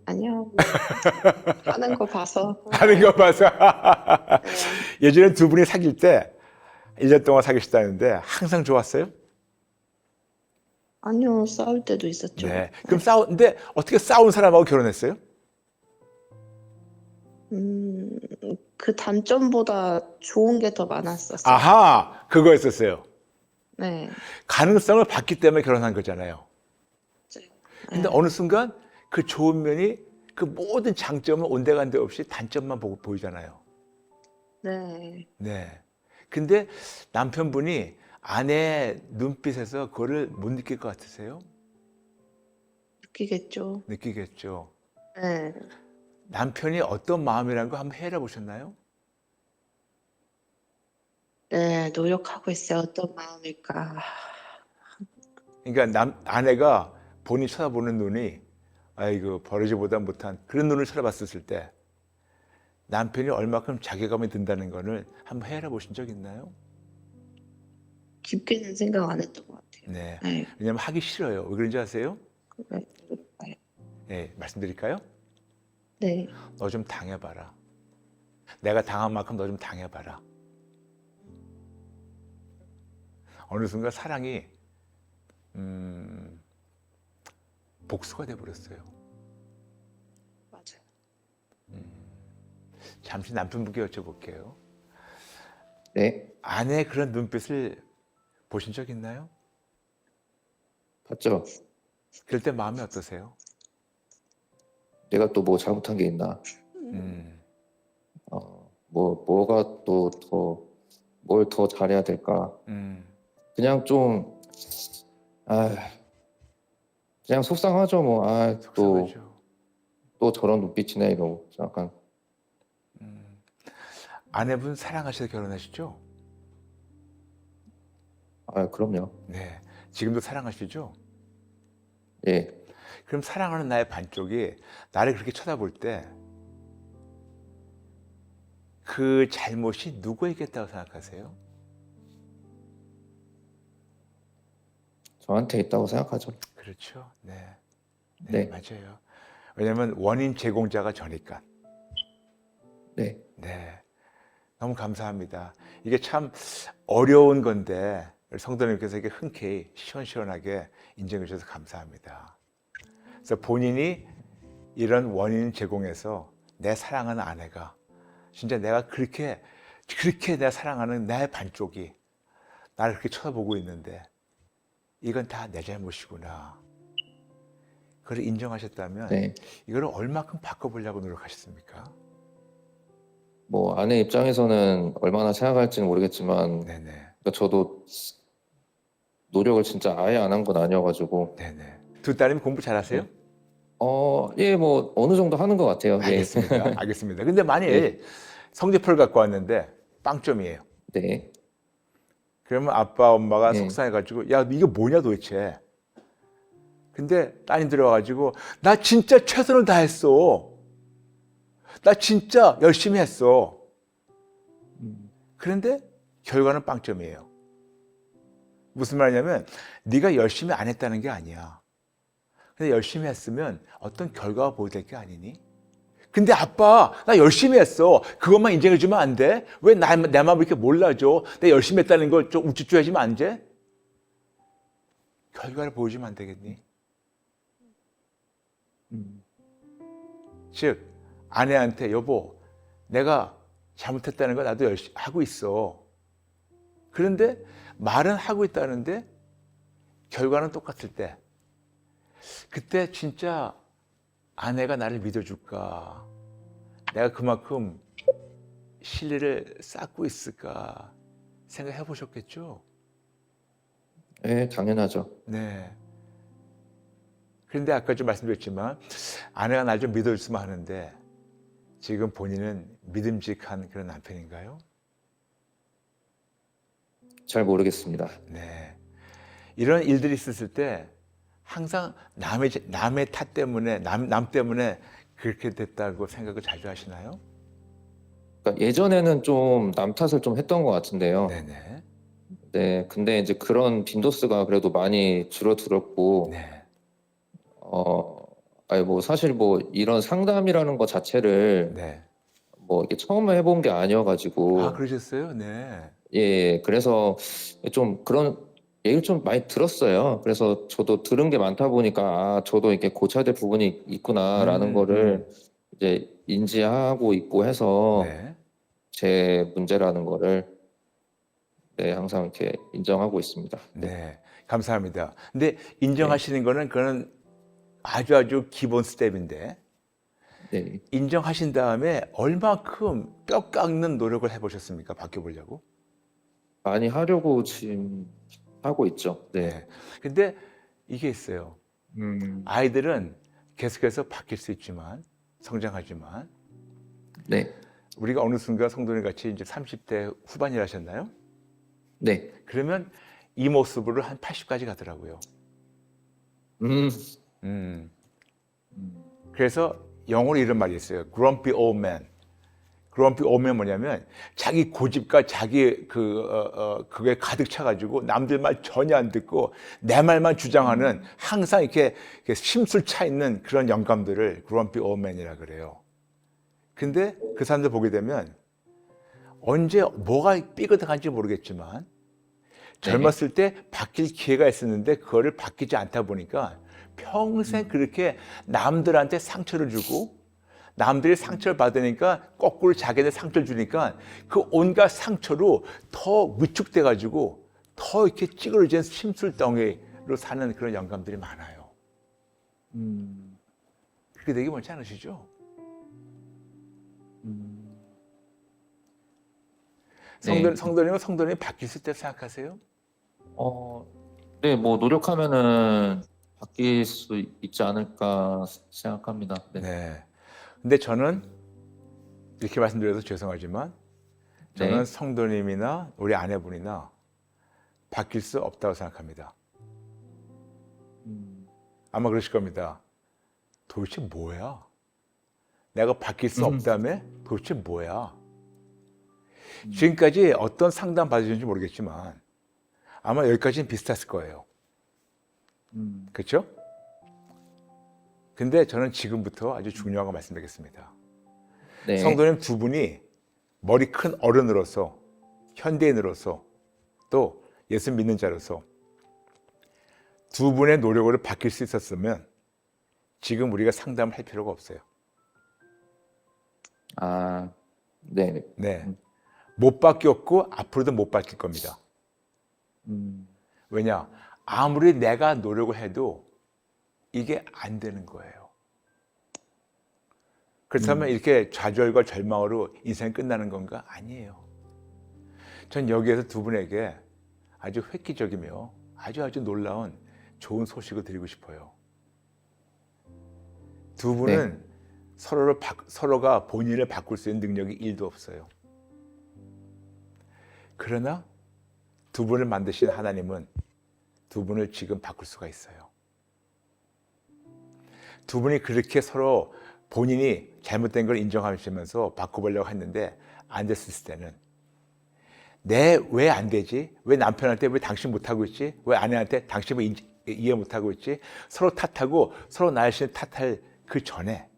아니요. 하는 거 봐서. 하는 거 봐서 네. 예전에 두 분이 사귈 때 1년 동안 사귀셨다는데 항상 좋았어요? 아니요, 싸울 때도 있었죠. 네. 그럼 근데 어떻게 싸운 사람하고 결혼했어요? 음, 그 단점보다 좋은 게 더 많았었어요. 아하, 그거였었어요. 네. 가능성을 봤기 때문에 결혼한 거잖아요. 근데 네. 어느 순간 그 좋은 면이 그 모든 장점은 온데간데 없이 단점만 보이잖아요. 네. 네. 근데 남편분이 아내의 눈빛에서 그거를 못 느낄 것 같으세요? 느끼겠죠. 느끼겠죠. 네. 남편이 어떤 마음이라는 거 한번 헤아려 보셨나요? 네, 노력하고 있어요. 어떤 마음일까. 그러니까 아내가 본인이 쳐다보는 눈이 아이고 버러지보다 못한 그런 눈을 쳐다봤을 때 남편이 얼마큼 자괴감이 든다는 거를 한번 헤아려 보신 적 있나요? 깊게는 생각 안 했던 것 같아요. 네. 네. 왜냐면 하기 싫어요. 왜 그런지 아세요? 네. 네, 말씀드릴까요? 네. 너 좀 당해봐라. 내가 당한 만큼 너 좀 당해봐라. 어느 순간 사랑이 복수가 돼버렸어요. 맞아요. 잠시 남편분께 여쭤볼게요. 네, 아내의 그런 눈빛을 보신 적 있나요? 봤죠? 그럴 때 마음이 어떠세요? 내가 또 뭐 잘못한 게 있나? 음, 뭐가 또 뭘 더 잘해야 될까? 음, 그냥 좀, 아, 그냥 속상하죠, 뭐. 속상하죠. 또 저런 눈빛이네, 이러고. 약간, 아내분 사랑하셔서 결혼하시죠? 그럼요. 네. 지금도 사랑하시죠? 예, 그럼 사랑하는 나의 반쪽이 나를 그렇게 쳐다볼 때 그 잘못이 누구에게 있다고 생각하세요? 저한테 있다고 생각하죠. 그렇죠. 네. 네. 맞아요. 왜냐하면 원인 제공자가 저니까. 네, 네. 너무 감사합니다. 이게 참 어려운 건데 우리 성도님께서 이렇게 흔쾌히 시원시원하게 인정해 주셔서 감사합니다. 그래서 본인이 이런 원인 제공해서 내 사랑하는 아내가 진짜 내가 그렇게 내가 사랑하는 내 반쪽이 나를 그렇게 쳐다보고 있는데 이건 다 내 잘못이구나. 그걸 인정하셨다면 네. 이걸 얼마큼 바꿔보려고 노력하셨습니까? 뭐, 아내 입장에서는 얼마나 생각할지는 모르겠지만, 네네. 그러니까 저도 노력을 진짜 아예 안 한 건 아니어가지고, 네네. 두 딸님 공부 잘하세요? 예, 뭐, 어느 정도 하는 것 같아요. 예. 알겠습니다. 알겠습니다. 근데 만일 네. 성적표를 갖고 왔는데 빵점이에요. 네. 그러면 아빠, 엄마가 네. 속상해가지고 야, 이거 뭐냐 도대체. 근데 따님 들어와가지고 나 진짜 최선을 다했어. 나 진짜 열심히 했어. 그런데 결과는 빵점이에요. 무슨 말이냐면 네가 열심히 안 했다는 게 아니야. 근데 열심히 했으면 어떤 결과가 보여야 게 아니니? 근데 아빠, 나 열심히 했어. 그것만 인정해주면 안 돼? 왜 내 마음을 이렇게 몰라줘? 내가 열심히 했다는 걸 좀 우쭈쭈 해주면 안 돼? 결과를 보여주면 안 되겠니? 즉, 아내한테 여보, 내가 잘못했다는 거 나도 열심히 하고 있어. 그런데 말은 하고 있다는데 결과는 똑같을 때 그때 진짜 아내가 나를 믿어줄까? 내가 그만큼 신뢰를 쌓고 있을까? 생각해 보셨겠죠? 예, 당연하죠. 네. 그런데 아까 좀 말씀드렸지만 아내가 날 좀 믿어줬으면 하는데 지금 본인은 믿음직한 그런 남편인가요? 잘 모르겠습니다. 네. 이런 일들이 있었을 때 항상 남의 탓 때문에 남 때문에 그렇게 됐다고 생각을 자주 하시나요? 그러니까 예전에는 좀 남 탓을 좀 했던 것 같은데요. 네네. 네, 근데 이제 그런 빈도수가 그래도 많이 줄어들었고, 네. 뭐 사실 뭐 이런 상담이라는 것 자체를 네. 뭐 이게 처음 해본 게 아니어가지고, 아, 그러셨어요? 네. 예, 그래서 좀 그런 얘기를 좀 많이 들었어요. 그래서 저도 들은 게 많다 보니까 아, 저도 이렇게 고쳐야 될 부분이 있구나라는 거를 이제 인지하고 있고 해서 네. 제 문제라는 거를 네, 항상 이렇게 인정하고 있습니다. 네. 네. 감사합니다. 근데 인정하시는 거는 그거는 아주 기본 스텝인데 네. 인정하신 다음에 얼마큼 뼈 깎는 노력을 해보셨습니까? 바뀌어보려고? 많이 하려고 지금 하고 있죠. 네. 네. 근데 이게 있어요. 아이들은 계속해서 바뀔 수 있지만 성장하지만 네. 우리가 어느 순간 성도님 같이 이제 30대 후반이라셨나요? 네. 그러면 이 모습으로 한 80까지 가더라고요. 음. 그래서 영어로 이런 말이 있어요. Grumpy old man. Grumpy old man 뭐냐면 자기 고집과 자기 그게 가득 차가지고 남들 말 전혀 안 듣고 내 말만 주장하는 항상 이렇게 심술 차 있는 그런 영감들을 Grumpy old man이라 그래요. 근데 그 사람들 보게 되면 언제 뭐가 삐그덕한지 모르겠지만 젊었을 때 바뀔 기회가 있었는데 그거를 바뀌지 않다 보니까 평생 그렇게 남들한테 상처를 주고 남들이 상처를 받으니까 거꾸로 자기한테 상처를 주니까 그 온갖 상처로 더 위축돼 가지고 더 이렇게 찌그러진 심술덩이로 사는 그런 영감들이 많아요. 그렇게 되기 원치 않으시죠? 네. 성도님이 바뀔 때 생각하세요? 네, 뭐 노력하면은 바뀔 수 있지 않을까 생각합니다. 네. 네. 근데 저는 이렇게 말씀드려서 죄송하지만 저는 네. 성도님이나 우리 아내분이나 바뀔 수 없다고 생각합니다. 아마 그러실 겁니다. 도대체 뭐야? 내가 바뀔 수 없다며? 도대체 뭐야? 지금까지 어떤 상담 받으셨는지 모르겠지만 아마 여기까지는 비슷했을 거예요. 그렇죠? 근데 저는 지금부터 아주 중요한 거 말씀드리겠습니다. 네. 성도님 두 분이 머리 큰 어른으로서 현대인으로서 또 예수 믿는 자로서 두 분의 노력으로 바뀔 수 있었으면 지금 우리가 상담을 할 필요가 없어요. 아, 네. 네. 못 바뀌었고 앞으로도 못 바뀔 겁니다. 왜냐? 아무리 내가 노력을 해도 이게 안 되는 거예요. 그렇다면 이렇게 좌절과 절망으로 인생이 끝나는 건가? 아니에요. 전 여기에서 두 분에게 아주 획기적이며 아주 놀라운 좋은 소식을 드리고 싶어요. 두 분은 서로가 본인을 바꿀 수 있는 능력이 1도 없어요. 그러나 두 분을 만드신 하나님은 두 분을 지금 바꿀 수가 있어요. 두 분이 그렇게 서로 본인이 잘못된 걸 인정하시면서 바꿔보려고 했는데 안 됐을 때는 왜 안 되지? 왜 남편한테 왜 당신 못하고 있지? 왜 아내한테 당신 왜 이해 못하고 있지? 서로 탓하고 서로 나 자신을 탓할 그 전에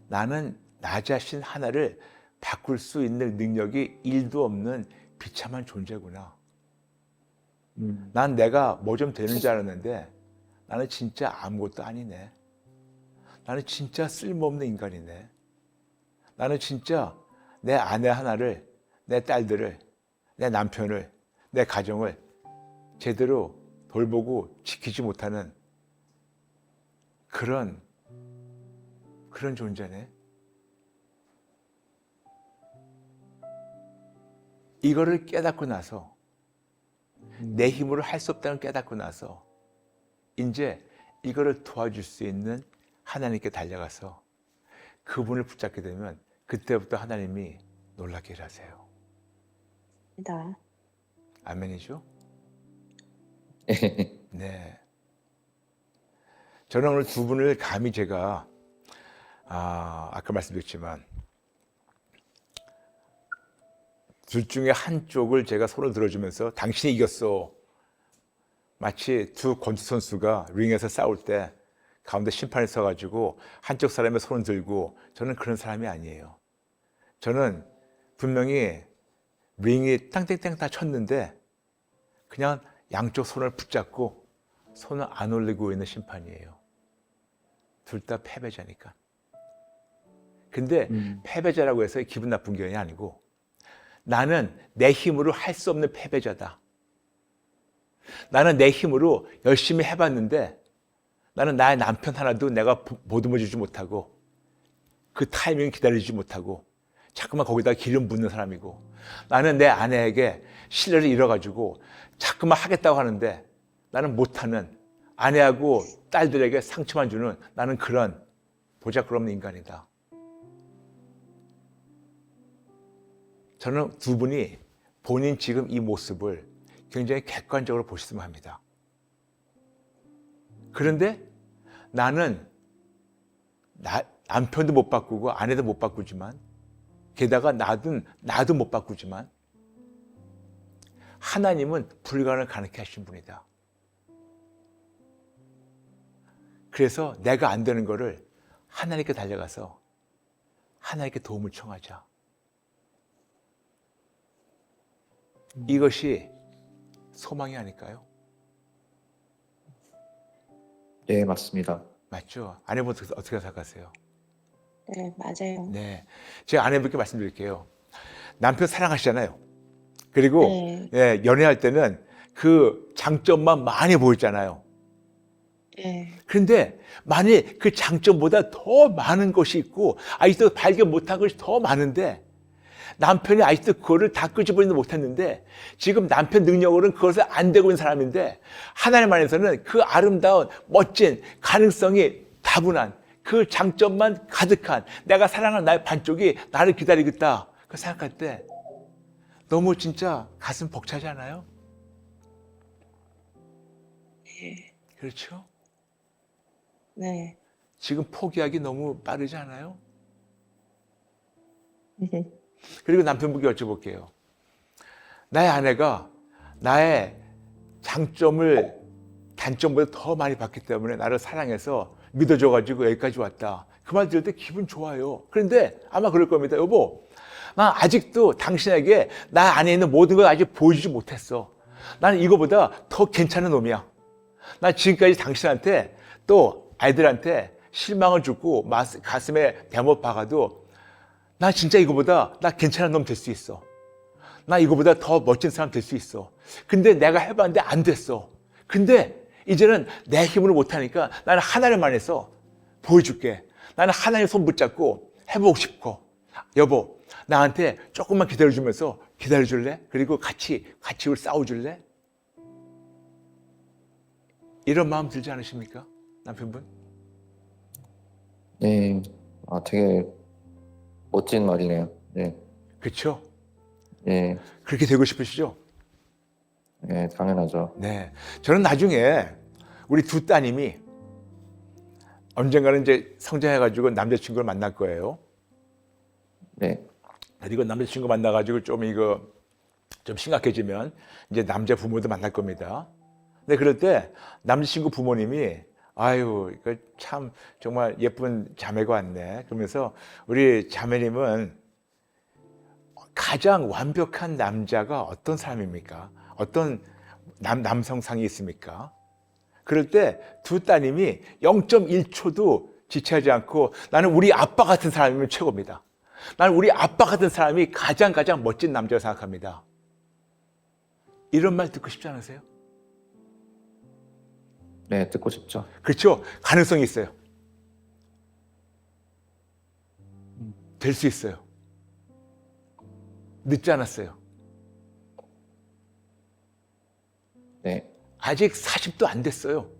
나는 나 자신 하나를 바꿀 수 있는 능력이 1도 없는 비참한 존재구나. 난 내가 뭐 좀 되는 줄 알았는데 나는 진짜 아무것도 아니네. 나는 진짜 쓸모없는 인간이네. 나는 진짜 내 아내 하나를, 내 딸들을, 내 남편을, 내 가정을 제대로 돌보고 지키지 못하는 그런 존재네. 이거를 깨닫고 나서 내 힘으로 할 수 없다는 걸 깨닫고 나서 이제 이거를 도와줄 수 있는 하나님께 달려가서 그분을 붙잡게 되면 그때부터 하나님이 놀랍게 일하세요. 아멘이죠? 네. 저는 오늘 두 분을 감히 제가 아까 말씀드렸지만 둘 중에 한쪽을 제가 손을 들어주면서 당신이 이겼어. 마치 두 권투 선수가 링에서 싸울 때 가운데 심판이 서가지고 한쪽 사람의 손을 들고 저는 그런 사람이 아니에요. 저는 분명히 링이 땅땡땅 다 쳤는데 그냥 양쪽 손을 붙잡고 손을 안 올리고 있는 심판이에요. 둘 다 패배자니까. 근데 패배자라고 해서 기분 나쁜 게 아니고 나는 내 힘으로 할 수 없는 패배자다. 나는 내 힘으로 열심히 해봤는데 나는 나의 남편 하나도 내가 보듬어 주지 못하고 그 타이밍 기다리지 못하고 자꾸만 거기다 기름 붓는 사람이고 나는 내 아내에게 신뢰를 잃어가지고 자꾸만 하겠다고 하는데 나는 못하는 아내하고 딸들에게 상처만 주는 나는 그런 보잘것없는 인간이다. 저는 두 분이 본인 지금 이 모습을 굉장히 객관적으로 보셨으면 합니다. 그런데 나는 남편도 못 바꾸고 아내도 못 바꾸지만 게다가 나도 못 바꾸지만 하나님은 불가능을 가능케 하신 분이다. 그래서 내가 안 되는 거를 하나님께 달려가서 하나님께 도움을 청하자. 이것이 소망이 아닐까요? 네, 맞습니다. 맞죠? 아내분 어떻게 생각하세요? 네, 맞아요. 네, 제가 아내분께 말씀드릴게요. 남편 사랑하시잖아요. 그리고 네. 예, 연애할 때는 그 장점만 많이 보였잖아요. 네. 그런데 만약 그 장점보다 더 많은 것이 있고 아직도 발견 못한 것이 더 많은데 남편이 아직도 그거를 다 끄집어내지 못했는데 지금 남편 능력으로는 그것을 안 되고 있는 사람인데 하나님 안에서는 그 아름다운 멋진 가능성이 다분한 그 장점만 가득한 내가 사랑하는 나의 반쪽이 나를 기다리겠다 그 생각할 때 너무 진짜 가슴 벅차지 않아요? 네. 그렇죠? 네. 지금 포기하기 너무 빠르지 않아요? 그리고 남편분께 여쭤볼게요. 나의 아내가 나의 장점을 단점보다 더 많이 봤기 때문에 나를 사랑해서 믿어줘가지고 여기까지 왔다. 그 말 들을 때 기분 좋아요. 그런데 아마 그럴 겁니다. 여보, 난 아직도 당신에게 나 안에 있는 모든 걸 아직 보여주지 못했어. 나는 이거보다 더 괜찮은 놈이야. 난 지금까지 당신한테 또 아이들한테 실망을 주고 가슴에 대못 박아도 나 진짜 이거보다 나 괜찮은 놈 될 수 있어. 나 이거보다 더 멋진 사람 될 수 있어. 근데 내가 해봤는데 안 됐어. 근데 이제는 내 힘으로 못하니까 나는 하나님만 해서 보여줄게. 나는 하나님 손 붙잡고 해보고 싶어. 여보, 나한테 조금만 기다려주면서 기다려줄래? 그리고 같이 우리 싸워줄래? 이런 마음 들지 않으십니까? 남편분? 네, 되게 멋진 말이네요. 네, 그렇죠? 네, 그렇게 되고 싶으시죠? 네, 당연하죠. 네. 저는 나중에 우리 두 따님이 언젠가는 이제 성장해가지고 남자친구를 만날 거예요. 네, 그리고 남자친구 만나가지고 좀 심각해지면 이제 남자 부모도 만날 겁니다. 근데 그럴 때 남자친구 부모님이 아유, 이거 참 정말 예쁜 자매가 왔네. 그러면서 우리 자매님은 가장 완벽한 남자가 어떤 사람입니까? 어떤 남성상이 있습니까? 그럴 때 두 따님이 0.1초도 지체하지 않고 나는 우리 아빠 같은 사람이면 최고입니다. 나는 우리 아빠 같은 사람이 가장 멋진 남자라고 생각합니다. 이런 말 듣고 싶지 않으세요? 네, 듣고 싶죠. 그렇죠? 가능성이 있어요. 될 수 있어요. 늦지 않았어요. 네, 아직 40도 안 됐어요.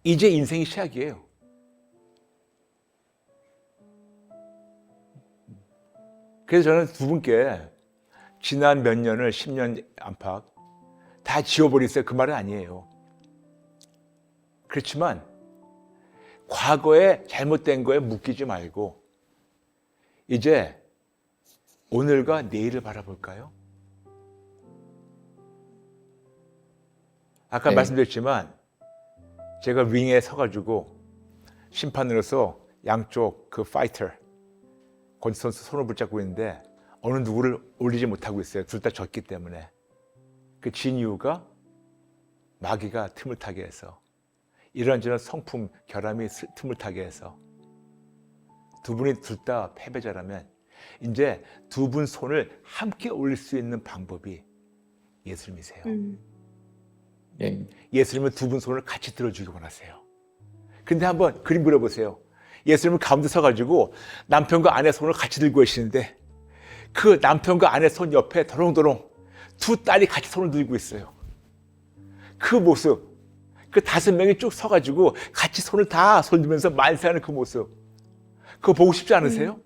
이제 인생이 시작이에요. 그래서 저는 두 분께 지난 몇 년을 10년 안팎 다 지워버리세요. 그 말은 아니에요. 그렇지만 과거에 잘못된 거에 묶이지 말고 이제 오늘과 내일을 바라볼까요? 아까 네. 말씀드렸지만 제가 링에 서가지고 심판으로서 양쪽 그 파이터 권지 선수 손을 붙잡고 있는데 어느 누구를 올리지 못하고 있어요. 둘 다 졌기 때문에. 그 진 이유가 마귀가 틈을 타게 해서, 이런저런 성품, 결함이 틈을 타게 해서, 두 분이 둘 다 패배자라면 이제 두 분 손을 함께 올릴 수 있는 방법이 예수님이세요. 예. 예수님은 두 분 손을 같이 들어주기 원하세요. 근데 한번 그림 그려보세요. 예수님은 가운데 서가지고 남편과 아내 손을 같이 들고 계시는데 그 남편과 아내 손 옆에 더렁더렁 두 딸이 같이 손을 들고 있어요. 그 모습, 그 5명이 쭉 서가지고 같이 손을 다 손들면서 만세하는 그 모습, 그거 보고 싶지 않으세요?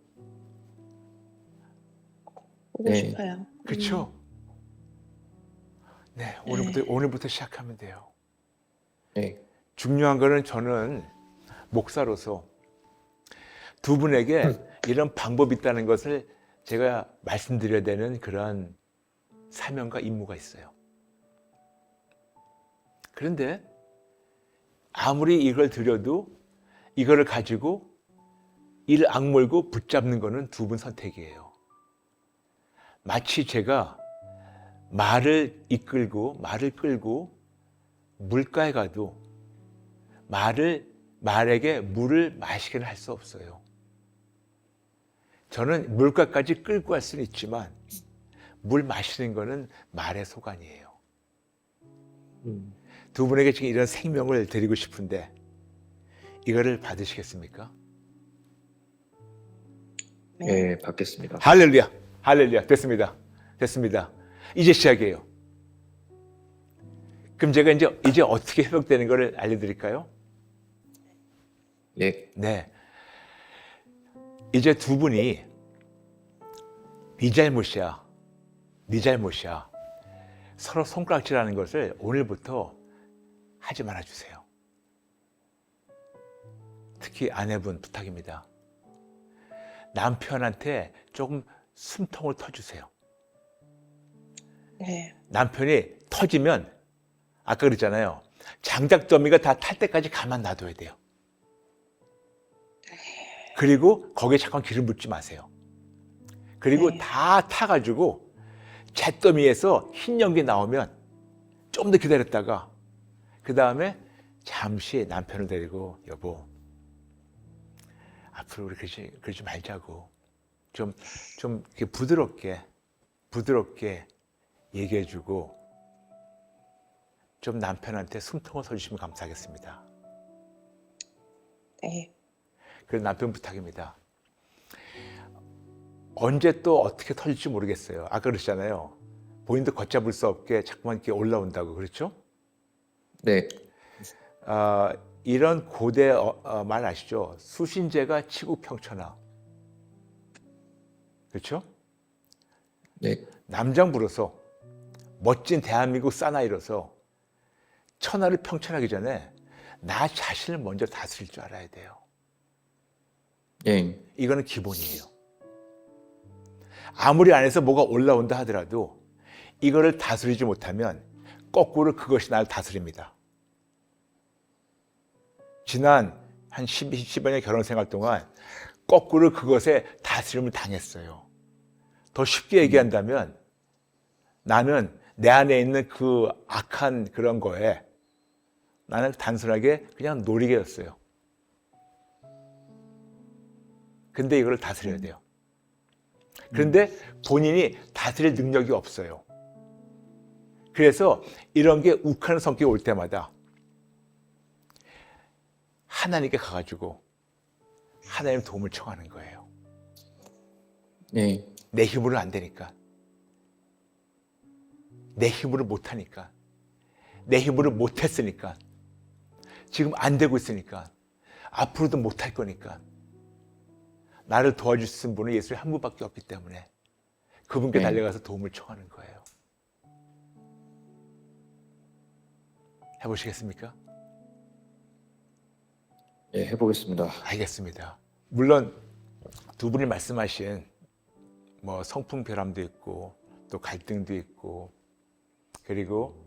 보고 네. 싶어요. 그렇죠? 네, 오늘부터 시작하면 돼요. 예. 중요한 거는 저는 목사로서 두 분에게 이런 방법이 있다는 것을 제가 말씀드려야 되는 그런 사명과 임무가 있어요. 그런데 아무리 이걸 드려도 이거를 가지고 이를 악물고 붙잡는 거는 두 분 선택이에요. 마치 제가 말을 끌고 물가에 가도 말에게 물을 마시게는 할 수 없어요. 저는 물가까지 끌고 갈 수는 있지만 물 마시는 거는 말의 소관이에요. 두 분에게 지금 이런 생명을 드리고 싶은데 이거를 받으시겠습니까? 예, 받겠습니다. 할렐루야, 할렐루야. 됐습니다. 이제 시작이에요. 그럼 제가 이제 어떻게 회복되는 것을 알려드릴까요? 예. 네. 이제 두 분이 네 잘못이야. 서로 손가락질하는 것을 오늘부터 하지 말아주세요. 특히 아내분 부탁입니다. 남편한테 조금 숨통을 터주세요. 네. 남편이 터지면 아까 그랬잖아요. 장작더미가 다 탈 때까지 가만 놔둬야 돼요. 그리고 거기에 잠깐 기름 붓지 마세요. 그리고 네. 다 타가지고 잿더미에서 흰 연기 나오면 좀 더 기다렸다가 그 다음에 잠시 남편을 데리고 여보 앞으로 우리 그러지 말자고 좀 이렇게 부드럽게 얘기해주고 좀 남편한테 숨통을 서주시면 감사하겠습니다. 네. 그래서 남편 부탁입니다. 언제 또 어떻게 터질지 모르겠어요. 아까 그러셨잖아요. 본인도 걷잡을 수 없게 자꾸만 이렇게 올라온다고. 그렇죠? 네. 이런 고대 말 아시죠? 수신제가 치국평천하. 그렇죠? 네. 남장부로서 멋진 대한민국 사나이로서 천하를 평천하기 전에 나 자신을 먼저 다스릴 줄 알아야 돼요. 예. 이거는 기본이에요. 아무리 안에서 뭐가 올라온다 하더라도 이거를 다스리지 못하면 거꾸로 그것이 나를 다스립니다. 지난 한 10여 년 결혼 생활 동안 거꾸로 그것에 다스림을 당했어요. 더 쉽게 얘기한다면 나는 내 안에 있는 그 악한 그런 거에 나는 단순하게 그냥 놀이개였어요. 근데 이걸 다스려야 돼요. 그런데 본인이 다스릴 능력이 없어요. 그래서 이런 게 욱하는 성격이 올 때마다 하나님께 가가지고 하나님 도움을 청하는 거예요. 예. 내 힘으로는 안 되니까. 내 힘으로 못하니까. 내 힘으로 못했으니까. 지금 안 되고 있으니까. 앞으로도 못할 거니까. 나를 도와주신 분은 예수님 한 분밖에 없기 때문에 그분께 달려가서 도움을 청하는 거예요. 해보시겠습니까? 예, 해보겠습니다. 알겠습니다. 물론 두 분이 말씀하신 뭐 성품 결함도 있고 또 갈등도 있고 그리고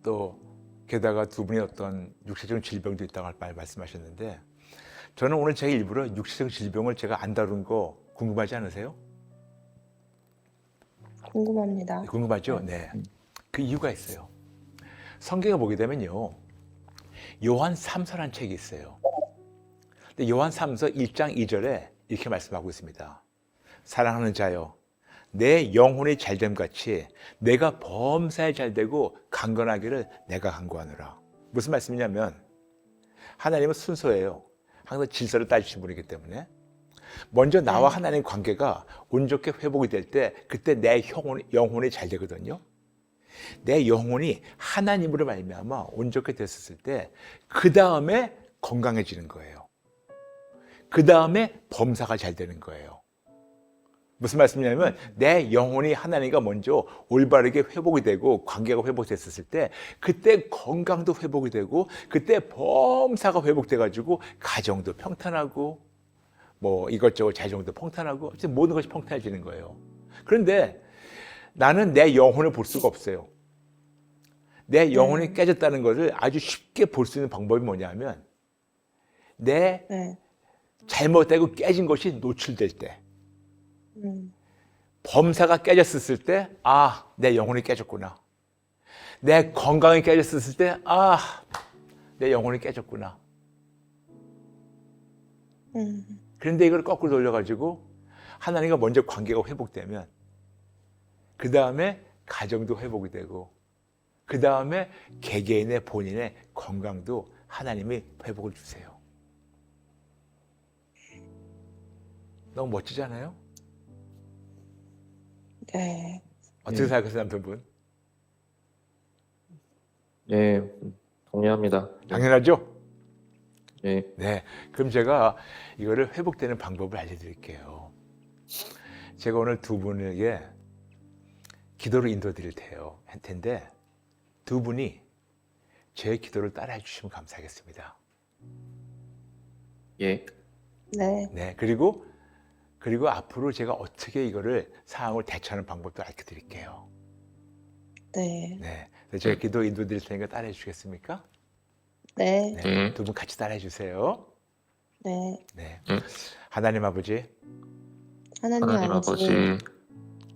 또 게다가 두 분이 어떤 육체적인 질병도 있다고 말씀하셨는데 저는 오늘 제가 일부러 육체적 질병을 제가 안 다룬 거 궁금하지 않으세요? 궁금합니다. 궁금하죠? 네. 그 이유가 있어요. 성경에 보게 되면요. 요한 3서라는 책이 있어요. 근데 요한 3서 1장 2절에 이렇게 말씀하고 있습니다. 사랑하는 자여, 내 영혼이 잘됨 같이 내가 범사에 잘되고 강건하기를 내가 간구하노라. 무슨 말씀이냐면 하나님은 순서예요. 항상 질서를 따지신 분이기 때문에 먼저 나와 하나님 관계가 운 좋게 회복이 될 때 그때 내 영혼이 잘 되거든요. 내 영혼이 하나님으로 말미암아 운 좋게 됐었을 때 그 다음에 건강해지는 거예요. 그 다음에 범사가 잘 되는 거예요. 무슨 말씀이냐면 내 영혼이 하나님과 먼저 올바르게 회복이 되고 관계가 회복됐었을 때 그때 건강도 회복이 되고 그때 범사가 회복돼 가지고 가정도 평탄하고 뭐 이것저것 자정도 평탄하고 모든 것이 평탄해지는 거예요. 그런데 나는 내 영혼을 볼 수가 없어요. 내 영혼이 깨졌다는 것을 아주 쉽게 볼 수 있는 방법이 뭐냐면 내 잘못되고 깨진 것이 노출될 때 범사가 깨졌을 때 아, 내 영혼이 깨졌구나. 내 건강이 깨졌을 때 아, 내 영혼이 깨졌구나. 그런데 이걸 거꾸로 돌려가지고 하나님과 먼저 관계가 회복되면 그 다음에 가정도 회복이 되고 그 다음에 개개인의 본인의 건강도 하나님이 회복을 주세요. 너무 멋지잖아요? 네. 어떻게 생각하세요, 남편분? 네, 동의합니다. 당연하죠? 네, 네. 그럼 제가 이거를 회복되는 방법을 알려드릴게요. 제가 오늘 두 분에게 기도를 인도드릴 텐데 두 분이 제 기도를 따라해 주시면 감사하겠습니다. 예, 네. 네. 그리고 앞으로 제가 어떻게 이거를 상황을 대처하는 방법도 알려드릴게요. 네. 네. 그래서 제가 기도 인도드릴 테니까 따라해 주시겠습니까? 네. 네. 두 분 같이 따라해 주세요. 네. 네. 하나님 아버지, 하나님 하나님 아버지, 아버지,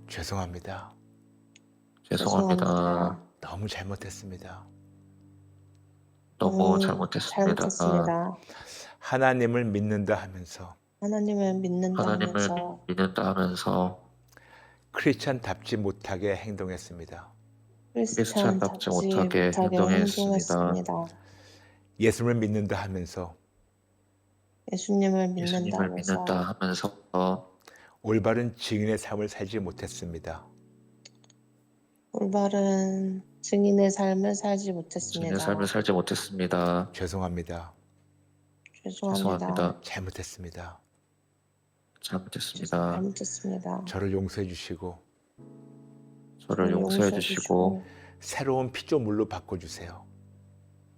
죄송합니다. 죄송합니다. 너무 잘못했습니다. 너무 잘못했습니다. 잘못했습니다. 하나님을 믿는다 하면서 하나님을 믿는다 하나님을 하면서 믿는다 하면서 크리스찬답지 못하게 행동했습니다. 크리스찬답지 못하게 행동했습니다. 예수님을 믿는다 하면서 예수님을 믿는다 예수님을 하면서 믿는다 하면서 올바른 증인의 삶을 살지 못했습니다. 올바른 증인의 삶을 살지 주님의 못했습니다. 삶을 살지 못했습니다. 죄송합니다. 죄송합니다. 잘못했습니다. 잘못했습니다. 잘못했습니다. 저를 용서해 주시고 저를 용서해 주시고 새로운 피조물로 바꿔주세요.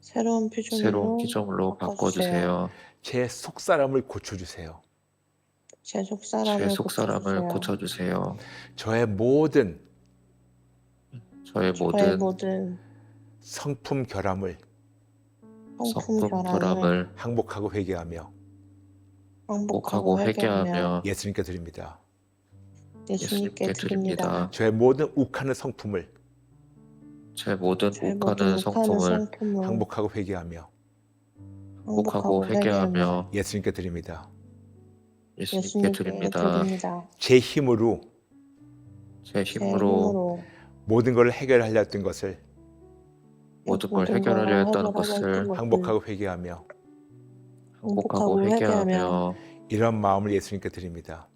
새로운 새로운 피조물로 피조물로 바꿔주세요. 제 속사람을 고쳐주세요. 제 제 속사람을 속사람을 고쳐주세요. 고쳐주세요. 저의 모든 저의 저의 모든 모든 성품 결함을 성품 성품 결함을 결함을 항복하고 회개하며 항복하고 회개하며 예수님께 드립니다. 예수님께 드립니다. 저의 모든 욱하는 성품을 제 모든 저의 욱하는 모든 성품을 성품을 항복하고 회개하며 항복하고 회개하며 예수님께 드립니다. 예수님께 드립니다. 제 힘으로 제 힘으로 모든 걸 해결하려 했던 것을 모든 걸 해결하려 했던 것을 항복하고 회개하며 항복하고 회개하며 이런 마음을 예수님께 드립니다.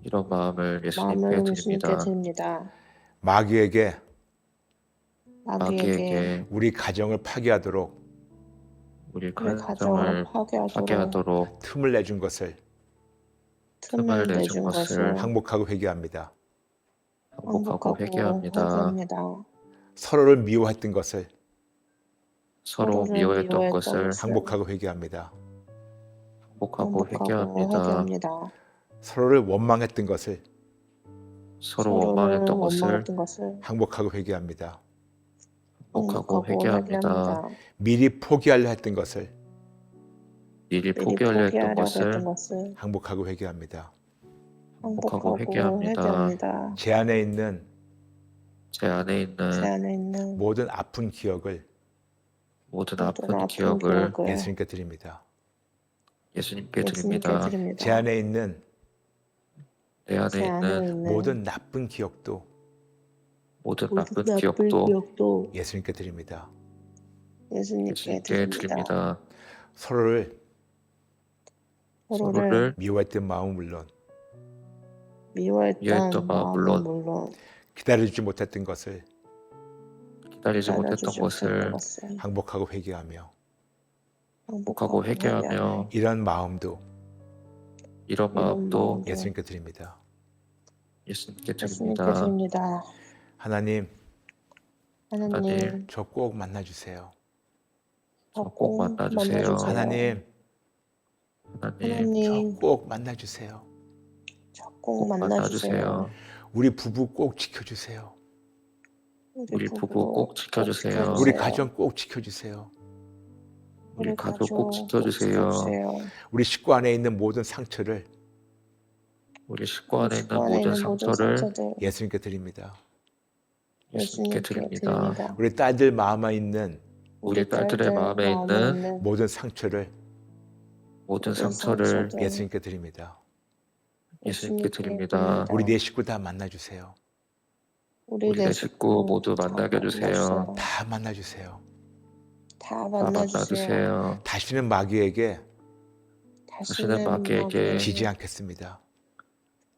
이런 마음을 예수님께 드립니다. 마귀에게 마귀에게 우리 가정을 파괴하도록 우리 가정을 파괴하도록 틈을 내준 것을 틈을 내준 것을 항복하고 회개합니다. 항복하고 회개합니다. 서로를 미워했던 것을 서로 미워했던 것을 항복하고 회개합니다. 항복하고 회개합니다. 서로를 원망했던 것을 서로 원망했던 것을 항복하고 회개합니다. 항복하고 회개합니다. 미리 포기하려 했던 것을 미리 미리 포기하려 했던 포기하려고 했던 것을 것을 항복하고 회개합니다. 행복하고 회개합니다. 회개합니다. 제 안에 있는 제 안에 제 있는 안에 있는 모든 아픈 기억을 모든 모든 아픈 아픈 기억을 기억을 예수님께 드립니다. 예수님께 예수님께 드립니다. 드립니다. 제 안에 있는 내 안에 제 안에 있는 있는 모든 나쁜 기억도 모든 모든 나쁜 나쁜 기억도 기억도 예수님께 드립니다. 예수님께 예수님께 드립니다. 드립니다. 서로를 서로를 서로를 미워했던 마음은 물론 미워했던 미워했던 마음은 마음은 물론 물론 기다려주지 못했던 것을 기다리지 못했던 기다려주지 못했던 것을 것을 항복하고 회개하며 행복하고 회개하며 이런 마음도 이런 마음도 마음도 예수님께 드립니다. 예수님께 예수님께 드립니다. 드립니다. 하나님, 하나님, 저 꼭 만나주세요. 저 꼭 만나주세요. 하나님, 하나님, 저 꼭 만나주세요. 저 꼭 꼭 만나주세요. 만나주세요. 우리 부부 꼭 지켜주세요. 우리 부부 꼭 지켜주세요. 우리 가정 꼭 지켜주세요. 우리 가족 꼭 지켜주세요. 우리 식구 안에 있는 모든 상처를 우리 식구 안에 있는 모든 상처를 예수님께 드립니다. 예수님께 드립니다. 우리 딸들 마음에 있는 우리 딸들의 마음에 있는 모든 상처를 모든 상처를 예수님께 드립니다. 예수님께 드립니다. 우리 네 식구 다 만나주세요. 우리 네 식구 모두 만나게 해주세요. 다 만나주세요. 다 다 만나주세요. 다시는 마귀에게 마귀에게 지지 않겠습니다.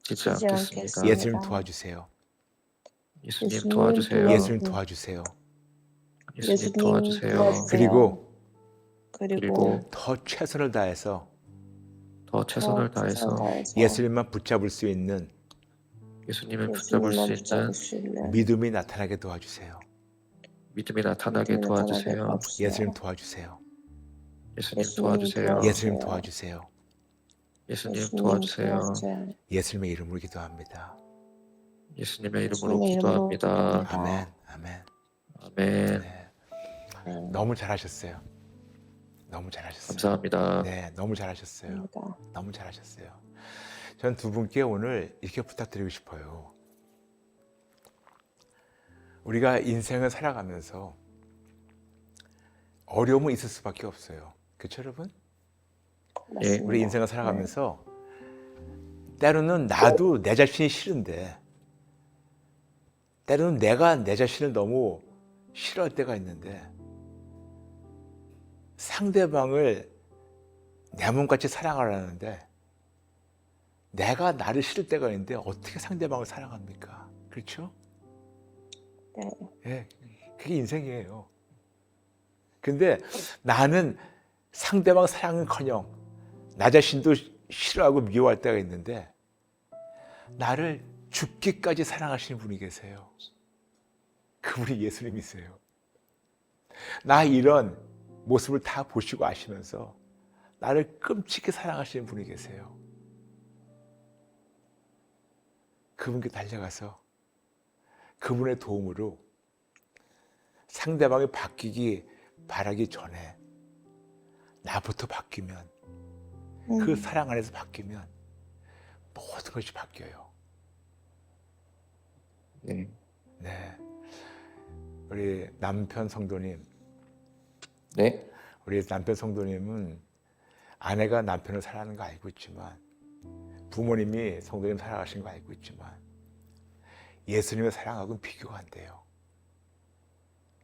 지지 않겠습니다. 예수님 도와주세요. 예수님 도와주세요. 예수님 도와주세요. 예수님 도와주세요. 그리고 그리고 더 최선을 다해서 더 최선을 다해서 예수님만 붙잡을 수 있는 예수님을 붙잡을 수 있는 믿음이 나타나게 도와주세요. 믿음이 나타나게 도와주세요. 예수님 도와주세요. 예수님 도와주세요. 예수님 도와주세요. 예수님 도와주세요. 예수님의 이름으로 기도합니다. 예수님의 이름으로 기도합니다. 아멘. 아멘. 아멘. 네. 너무 잘하셨어요. 너무 잘하셨어요. 감사합니다. 네, 너무 잘하셨어요. 너무 잘하셨어요. 전 두 분께 오늘 이렇게 부탁드리고 싶어요. 우리가 인생을 살아가면서 어려움은 있을 수밖에 없어요. 그렇죠, 여러분? 예. 우리 인생을 살아가면서 때로는 나도 내 자신이 싫은데 때로는 내가 내 자신을 너무 싫어할 때가 있는데 상대방을 내 몸같이 사랑하려는데 내가 나를 싫을 때가 있는데 어떻게 상대방을 사랑합니까? 그렇죠? 네. 예, 그게 인생이에요. 근데 나는 상대방 사랑은커녕 나 자신도 싫어하고 미워할 때가 있는데 나를 죽기까지 사랑하시는 분이 계세요. 그분이 예수님이세요. 나 이런 모습을 다 보시고 아시면서 나를 끔찍히 사랑하시는 분이 계세요. 그분께 달려가서 그분의 도움으로 상대방이 바뀌기 바라기 전에 나부터 바뀌면 그 사랑 안에서 바뀌면 모든 것이 바뀌어요. 네. 네. 우리 남편 성도님, 네. 우리 남편 성도님은 아내가 남편을 사랑하는 거 알고 있지만 부모님이 성도님 사랑하시는 거 알고 있지만 예수님의 사랑하고는 비교가 안 돼요.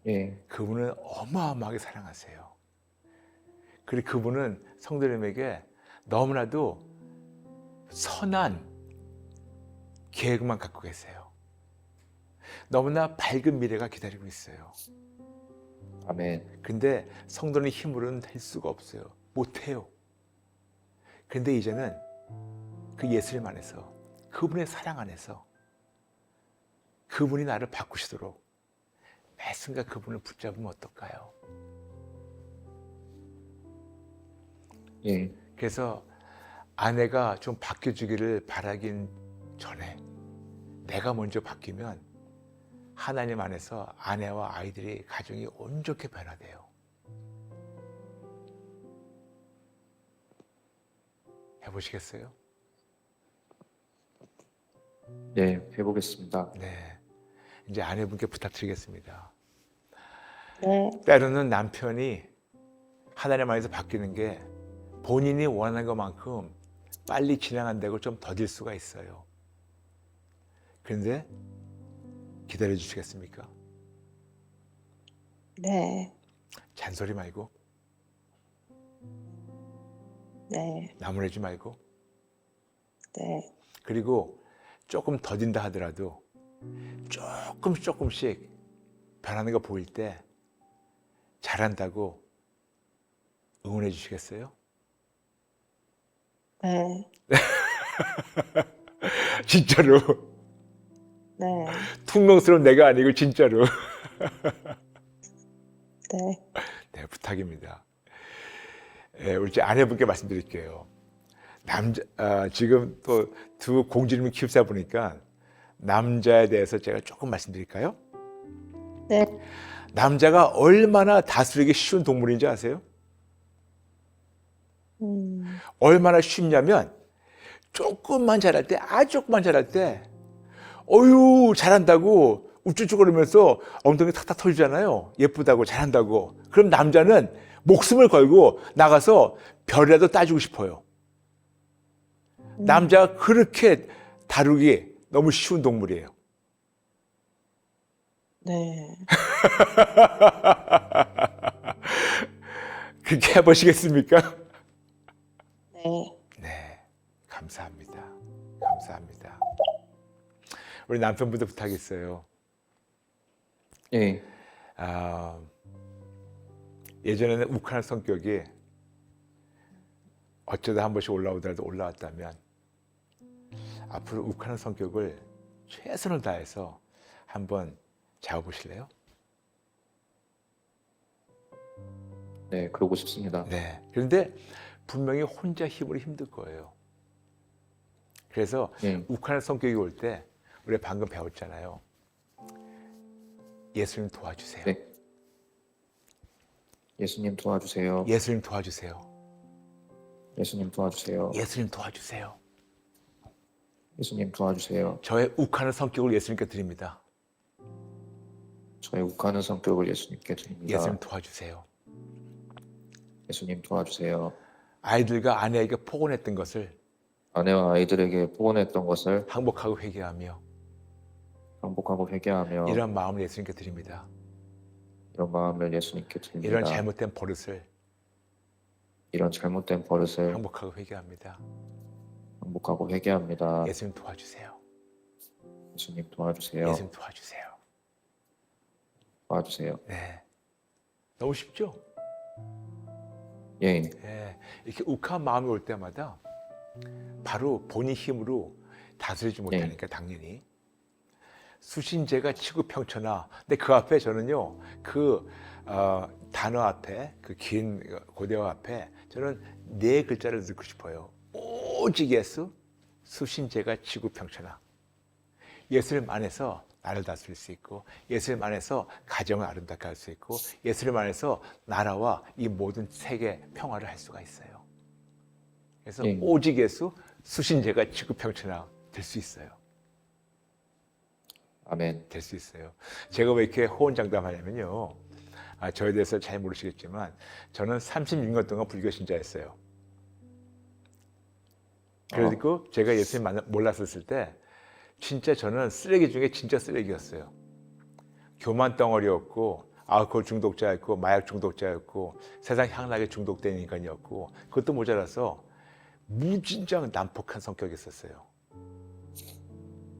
예. 그분은 어마어마하게 사랑하세요. 그리고 그분은 성도님에게 너무나도 선한 계획만 갖고 계세요. 너무나 밝은 미래가 기다리고 있어요. 아멘. 근데 성도는 힘으로는 될 수가 없어요. 못해요. 근데 이제는 그 예수님 안에서 그분의 사랑 안에서 그분이 나를 바꾸시도록 매 순간 그분을 붙잡으면 어떨까요? 예. 그래서 아내가 좀 바뀌어주기를 바라긴 전에 내가 먼저 바뀌면 하나님 안에서 아내와 아이들이 가정이 온전히 변화돼요. 해보시겠어요? 네, 해보겠습니다. 네. 이제 아내분께 부탁드리겠습니다. 네. 때로는 남편이 하나님 안에서 바뀌는 게 본인이 원하는 것만큼 빨리 진행한다고 좀 더딜 수가 있어요. 그런데 기다려 주시겠습니까? 네. 잔소리 말고, 네. 나무라지 말고, 네. 그리고 조금 더딘다 하더라도 조금씩 변하는 거 보일 때 잘한다고 응원해 주시겠어요? 네. 진짜로. 네. 퉁명스러운 내가 아니고 진짜로. 네. 네, 부탁입니다. 예, 우리 제 아내분께 말씀드릴게요. 지금 또 두 공주님을 키우다 보니까 남자에 대해서 제가 조금 말씀드릴까요? 네. 남자가 얼마나 다스리기 쉬운 동물인지 아세요? 얼마나 쉽냐면 조금만 잘할 때, 아주 조금만 잘할 때 어유 잘한다고 우쭈쭈거리면서 엉덩이 탁탁 털잖아요. 예쁘다고 잘한다고. 그럼 남자는 목숨을 걸고 나가서 별이라도 따주고 싶어요. 남자가 그렇게 다루기 너무 쉬운 동물이에요. 네. 그렇게 해보시겠습니까? 네. 네, 감사합니다. 감사합니다. 우리 남편분도 부탁했어요. 예, 예전에는 욱하는 성격이 어쩌다 한 번씩 올라오더라도 올라왔다면 앞으로 욱하는 성격을 최선을 다해서 한번 잡아보실래요? 네, 그러고 싶습니다. 네. 그런데 분명히 혼자 힘으로 힘들 거예요. 그래서 예, 욱하는 성격이 올 때 우리 방금 배웠잖아요. 예수님 도와주세요. 네. 예수님 도와주세요. 예수님 도와주세요. 예수님 도와주세요. 예수님 도와주세요. 예수님 도와주세요. 저의 욱하는 성격을 예수님께 드립니다. 저의 욱하는 성격을 예수님께 드립니다. 예수님 도와주세요. 예수님 도와주세요. 아이들과 아내에게 포곤했던 것을 아내와 아이들에게 포원했던 것을 항복하고 회개하며 반복하고 회개하며 이런 마음을 예수님께 드립니다. 이런 마음을 예수님께 드립니다. 이런 잘못된 버릇을 이런 잘못된 버릇을 항복하고 회개합니다. 반복하고 회개합니다. 예수님 도와주세요. 예수님 도와주세요. 예수님 도와주세요. 도와주세요. 네, 너무 쉽죠? 예, 네, 이렇게 욱한 마음이 올 때마다 바로 본인 힘으로 다스리지 못하니까 당연히 수신제가 치구평천하. 근데 그 앞에 저는요 단어 앞에 그 긴 고대어 앞에 저는 네 글자를 넣고 싶어요. 오직 예수 수신제가 치구평천하. 예수님 안에서 나를 다스릴 수 있고 예수님 안에서 가정을 아름답게 할 수 있고 예수님 안에서 나라와 이 모든 세계 평화를 할 수가 있어요. 그래서 오직 예수 수신제가 치구평천하 될 수 있어요. 아멘. 될 수 있어요. 제가 왜 이렇게 호언장담하냐면요. 저에 대해서 잘 모르시겠지만 저는 36년 동안 불교 신자였어요. 그리고 제가 예수님 몰랐었을 때 진짜 저는 쓰레기 중에 진짜 쓰레기였어요. 교만 덩어리였고 알코올 중독자였고 마약 중독자였고 세상 향락에 중독된 인간이었고 그것도 모자라서 무진장 난폭한 성격이었어요.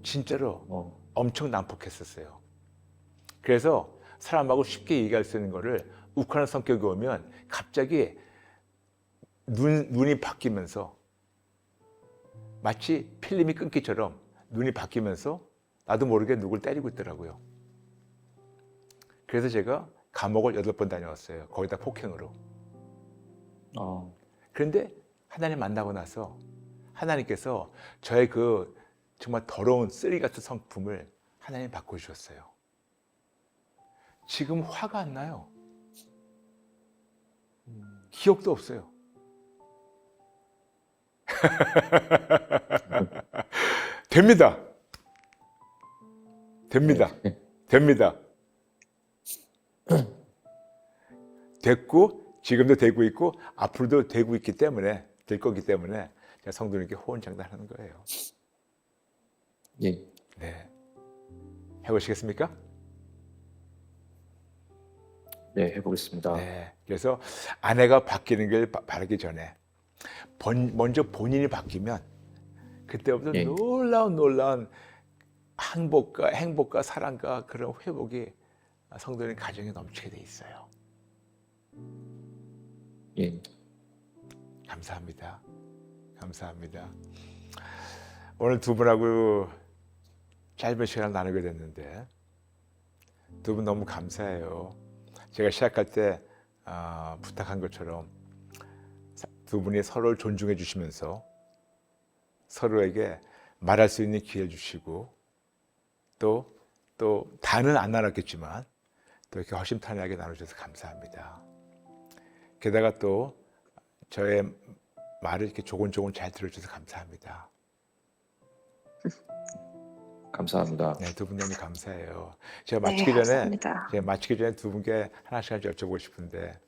진짜로 엄청 난폭했었어요. 그래서 사람하고 쉽게 얘기할 수 있는 거를 욱하는 성격이 오면 갑자기 눈이 바뀌면서 마치 필름이 끊기처럼 눈이 바뀌면서 나도 모르게 누굴 때리고 있더라고요. 그래서 제가 감옥을 8번 다녀왔어요. 거기다 폭행으로. 그런데 하나님 만나고 나서 하나님께서 저의 그 정말 더러운 쓰레기 같은 성품을 하나님 바꿔주셨어요. 지금 화가 안 나요. 기억도 없어요. 됩니다. 됩니다. 네. 됩니다. 됐고 지금도 되고 있고 앞으로도 되고 있기 때문에 될 거기 때문에 제가 성도님께 호언장담하는 거예요. 예. 네. 해보시겠습니까? 네, 해보겠습니다. 네. 그래서 아내가 바뀌는 걸 바라기 전에 먼저 본인이 바뀌면 그때부터 예. 놀라운 행복과 사랑과 그런 회복이 성도님 가정에 넘치게 돼 있어요. 예. 감사합니다. 감사합니다. 오늘 두 분하고 짧은 시간을 나누게 됐는데 두 분 너무 감사해요. 제가 시작할 때 부탁한 것처럼 두 분이 서로를 존중해 주시면서 서로에게 말할 수 있는 기회를 주시고 또 다는 안 나눴겠지만 또 이렇게 허심탄회하게 나눠주셔서 감사합니다. 게다가 또 저의 말을 이렇게 조곤조곤 잘 들어주셔서 감사합니다. 감사합니다. 네, 두 분 너무 감사해요. 제가 네, 마치기 감사합니다. 전에 두 분께 하나씩 여쭤보고 싶은데,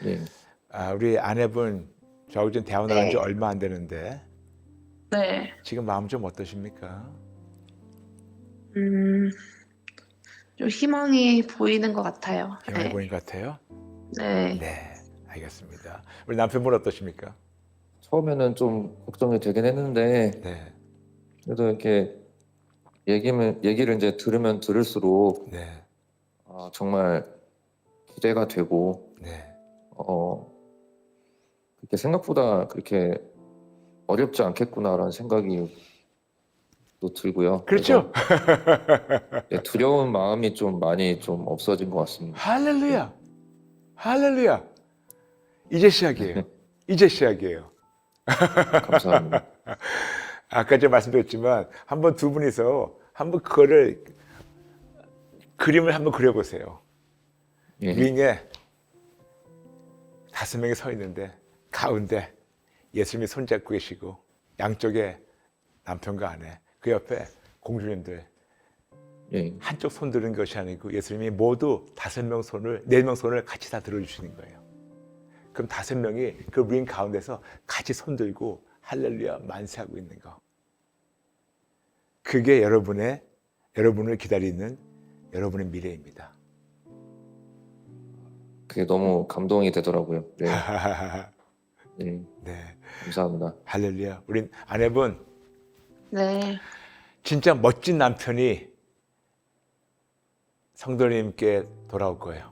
예. 우리 아내분 저하고 지금 대화 나간 지 네. 얼마 안 되는데 네. 지금 마음 좀 어떠십니까? 좀 희망이 보이는 것 같아요. 희망이 네. 보이는 것 같아요? 네. 네, 알겠습니다. 우리 남편분 어떠십니까? 처음에는 좀 걱정이 되긴 했는데 네, 그래도 이렇게 얘기를 이제 들으면 들을수록 네, 정말 기대가 되고 네, 그렇게 생각보다 그렇게 어렵지 않겠구나라는 생각이 또 들고요. 그렇죠? 그래서, 네, 두려운 마음이 좀 많이 좀 없어진 것 같습니다. 할렐루야, 할렐루야. 이제 시작이에요. 이제 시작이에요. 감사합니다. 아까 제가 말씀드렸지만 한번 두 분이서 한번 그거를 그림을 한번 그려보세요. 예. 링에 5명이 서 있는데 가운데 예수님이 손잡고 계시고 양쪽에 남편과 아내, 그 옆에 공주님들, 예. 한쪽 손 드는 것이 아니고 예수님이 모두 5명 손을, 4명 손을 같이 다 들어주시는 거예요. 그럼 5명이 그 링 가운데서 같이 손 들고 할렐루야 만세하고 있는 거. 그게 여러분을 기다리는 여러분의 미래입니다. 그게 너무 감동이 되더라고요. 네. 네. 네, 감사합니다. 할렐루야. 우리 아내분 네. 진짜 멋진 남편이 성도님께 돌아올 거예요.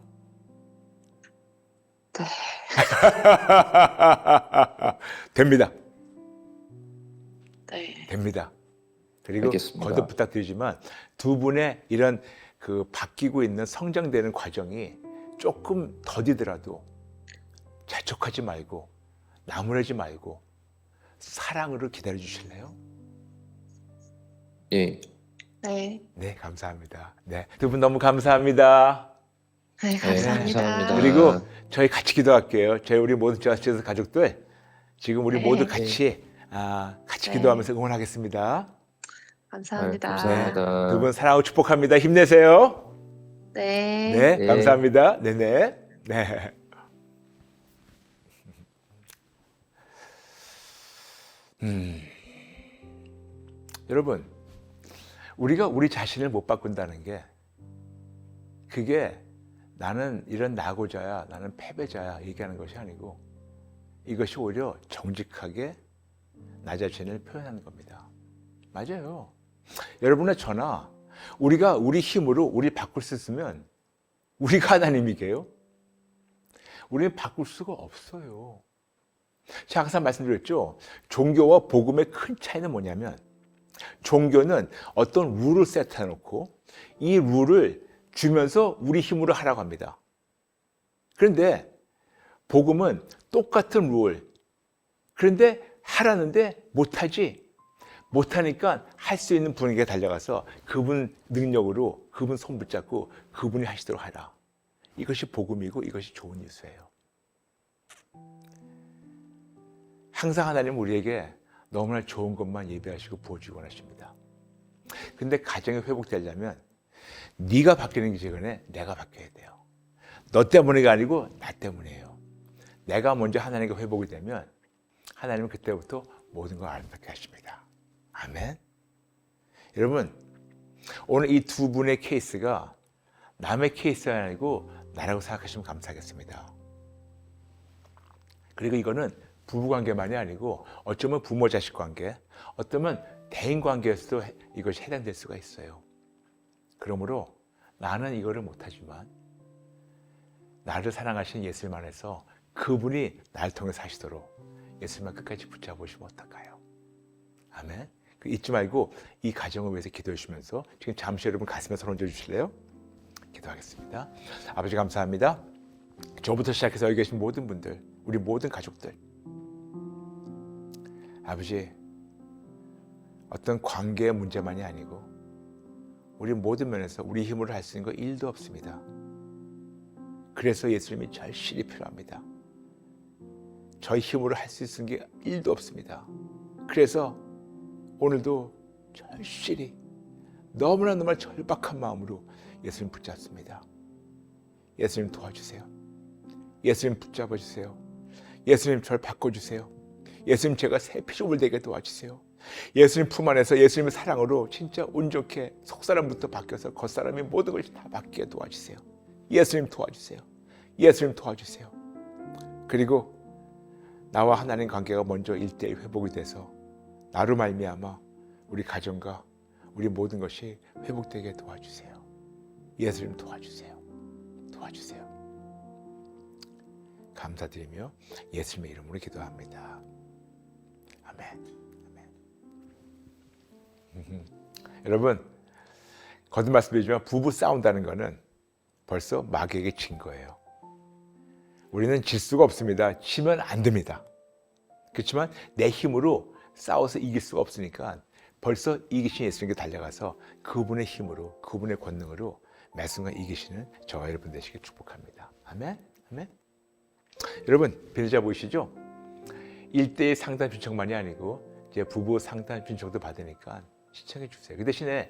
네. 됩니다. 네. 됩니다. 그리고 알겠습니다. 거듭 부탁드리지만 두 분의 이런 그 바뀌고 있는 성장되는 과정이 조금 더디더라도 재촉하지 말고 나무라지 말고 사랑으로 기다려 주실래요? 예. 네. 네, 감사합니다. 네, 두 분 너무 감사합니다. 네, 네, 감사합니다. 감사합니다. 그리고 저희 같이 기도할게요. 저희 우리 모든 저스티스 가족들 지금 우리 네. 모두 같이 네. 기도하면서 응원하겠습니다. 감사합니다. 감사합니다. 두 분 사랑하고 축복합니다. 힘내세요. 네. 네, 네. 감사합니다. 네네. 네. 여러분, 우리가 우리 자신을 못 바꾼다는 게 그게 나는 이런 낙오자야, 나는 패배자야 얘기하는 것이 아니고 이것이 오히려 정직하게 나 자신을 표현하는 겁니다. 맞아요. 여러분의 저나 우리가 우리 힘으로 우리 바꿀 수 있으면 우리가 하나님이게요? 우리는 바꿀 수가 없어요. 제가 항상 말씀드렸죠. 종교와 복음의 큰 차이는 뭐냐면 종교는 어떤 룰을 세트해놓고 이 룰을 주면서 우리 힘으로 하라고 합니다. 그런데 복음은 똑같은 룰, 그런데 하라는데 못하지. 못하니까 할 수 있는 분에게 달려가서 그분 능력으로 그분 손 붙잡고 그분이 하시도록 하라. 이것이 복음이고 이것이 좋은 뉴스예요. 항상 하나님 우리에게 너무나 좋은 것만 예배하시고 부어주기 원하십니다. 근데 가정이 회복되려면 네가 바뀌는 게 전에 내가 바뀌어야 돼요. 너 때문이가 아니고 나 때문이에요. 내가 먼저 하나님과 회복이 되면 하나님은 그때부터 모든 걸 아름답게 하십니다. 아멘. 여러분, 오늘 이 두 분의 케이스가 남의 케이스가 아니고 나라고 생각하시면 감사하겠습니다. 그리고 이거는 부부관계만이 아니고 어쩌면 부모-자식 관계, 어쩌면 대인관계에서도 이것이 해당될 수가 있어요. 그러므로 나는 이거를 못하지만 나를 사랑하신 예수님 안에서 그분이 나를 통해서 하시도록 예수님만 끝까지 붙잡으시면 어떨까요? 아멘. 잊지 말고 이 가정을 위해서 기도해 주시면서 지금 잠시 여러분 가슴에 손 얹어 주실래요? 기도하겠습니다. 아버지 감사합니다. 저부터 시작해서 여기 계신 모든 분들, 우리 모든 가족들, 아버지 어떤 관계의 문제만이 아니고 우리 모든 면에서 우리 힘으로 할 수 있는 거 1도 없습니다. 그래서 예수님이 절실히 필요합니다. 저희 힘으로 할 수 있는 게 1도 없습니다. 그래서 오늘도 절실히 너무나 절박한 마음으로 예수님 붙잡습니다. 예수님 도와주세요. 예수님 붙잡아 주세요. 예수님 저를 바꿔주세요. 예수님 제가 새 피조물 되게 도와주세요. 예수님 품 안에서 예수님의 사랑으로 진짜 운 좋게 속사람부터 바뀌어서 겉사람이 모든 것이 다 바뀌게 도와주세요. 예수님 도와주세요. 예수님 도와주세요. 그리고 나와 하나님 관계가 먼저 일대일 회복이 돼서 나로 말미암아 우리 가정과 우리 모든 것이 회복되게 도와주세요. 예수님 도와주세요. 도와주세요. 감사드리며 예수님의 이름으로 기도합니다. 아멘. 여러분, 거듭 말씀드리지만 부부 싸운다는 거는 벌써 마귀에게 진 거예요. 우리는 질 수가 없습니다. 지면 안 됩니다. 그렇지만 내 힘으로 싸워서 이길 수가 없으니까 벌써 이기신 예수님께 달려가서 그분의 힘으로, 그분의 권능으로 매 순간 이기시는 저와 여러분 되시길 축복합니다. 아멘. 아멘. 여러분, 비례자 보이시죠? 1대1 상담 신청만이 아니고 이제 부부 상담 신청도 받으니까 신청해 주세요. 그 대신에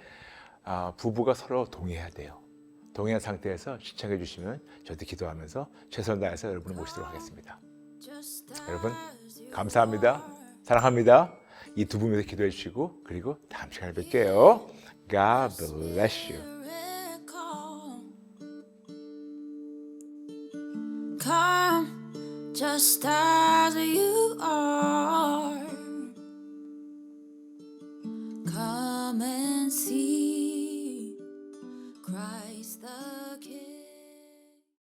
부부가 서로 동의해야 돼요. 동의한 상태에서 신청해 주시면 저도 기도하면서 최선을 다해서 여러분을 모시도록 하겠습니다. 여러분 감사합니다. 사랑합니다. 이 두 분에서 기도해 주시고 그리고 다음 시간에 뵐게요. God bless you. Come just as you are.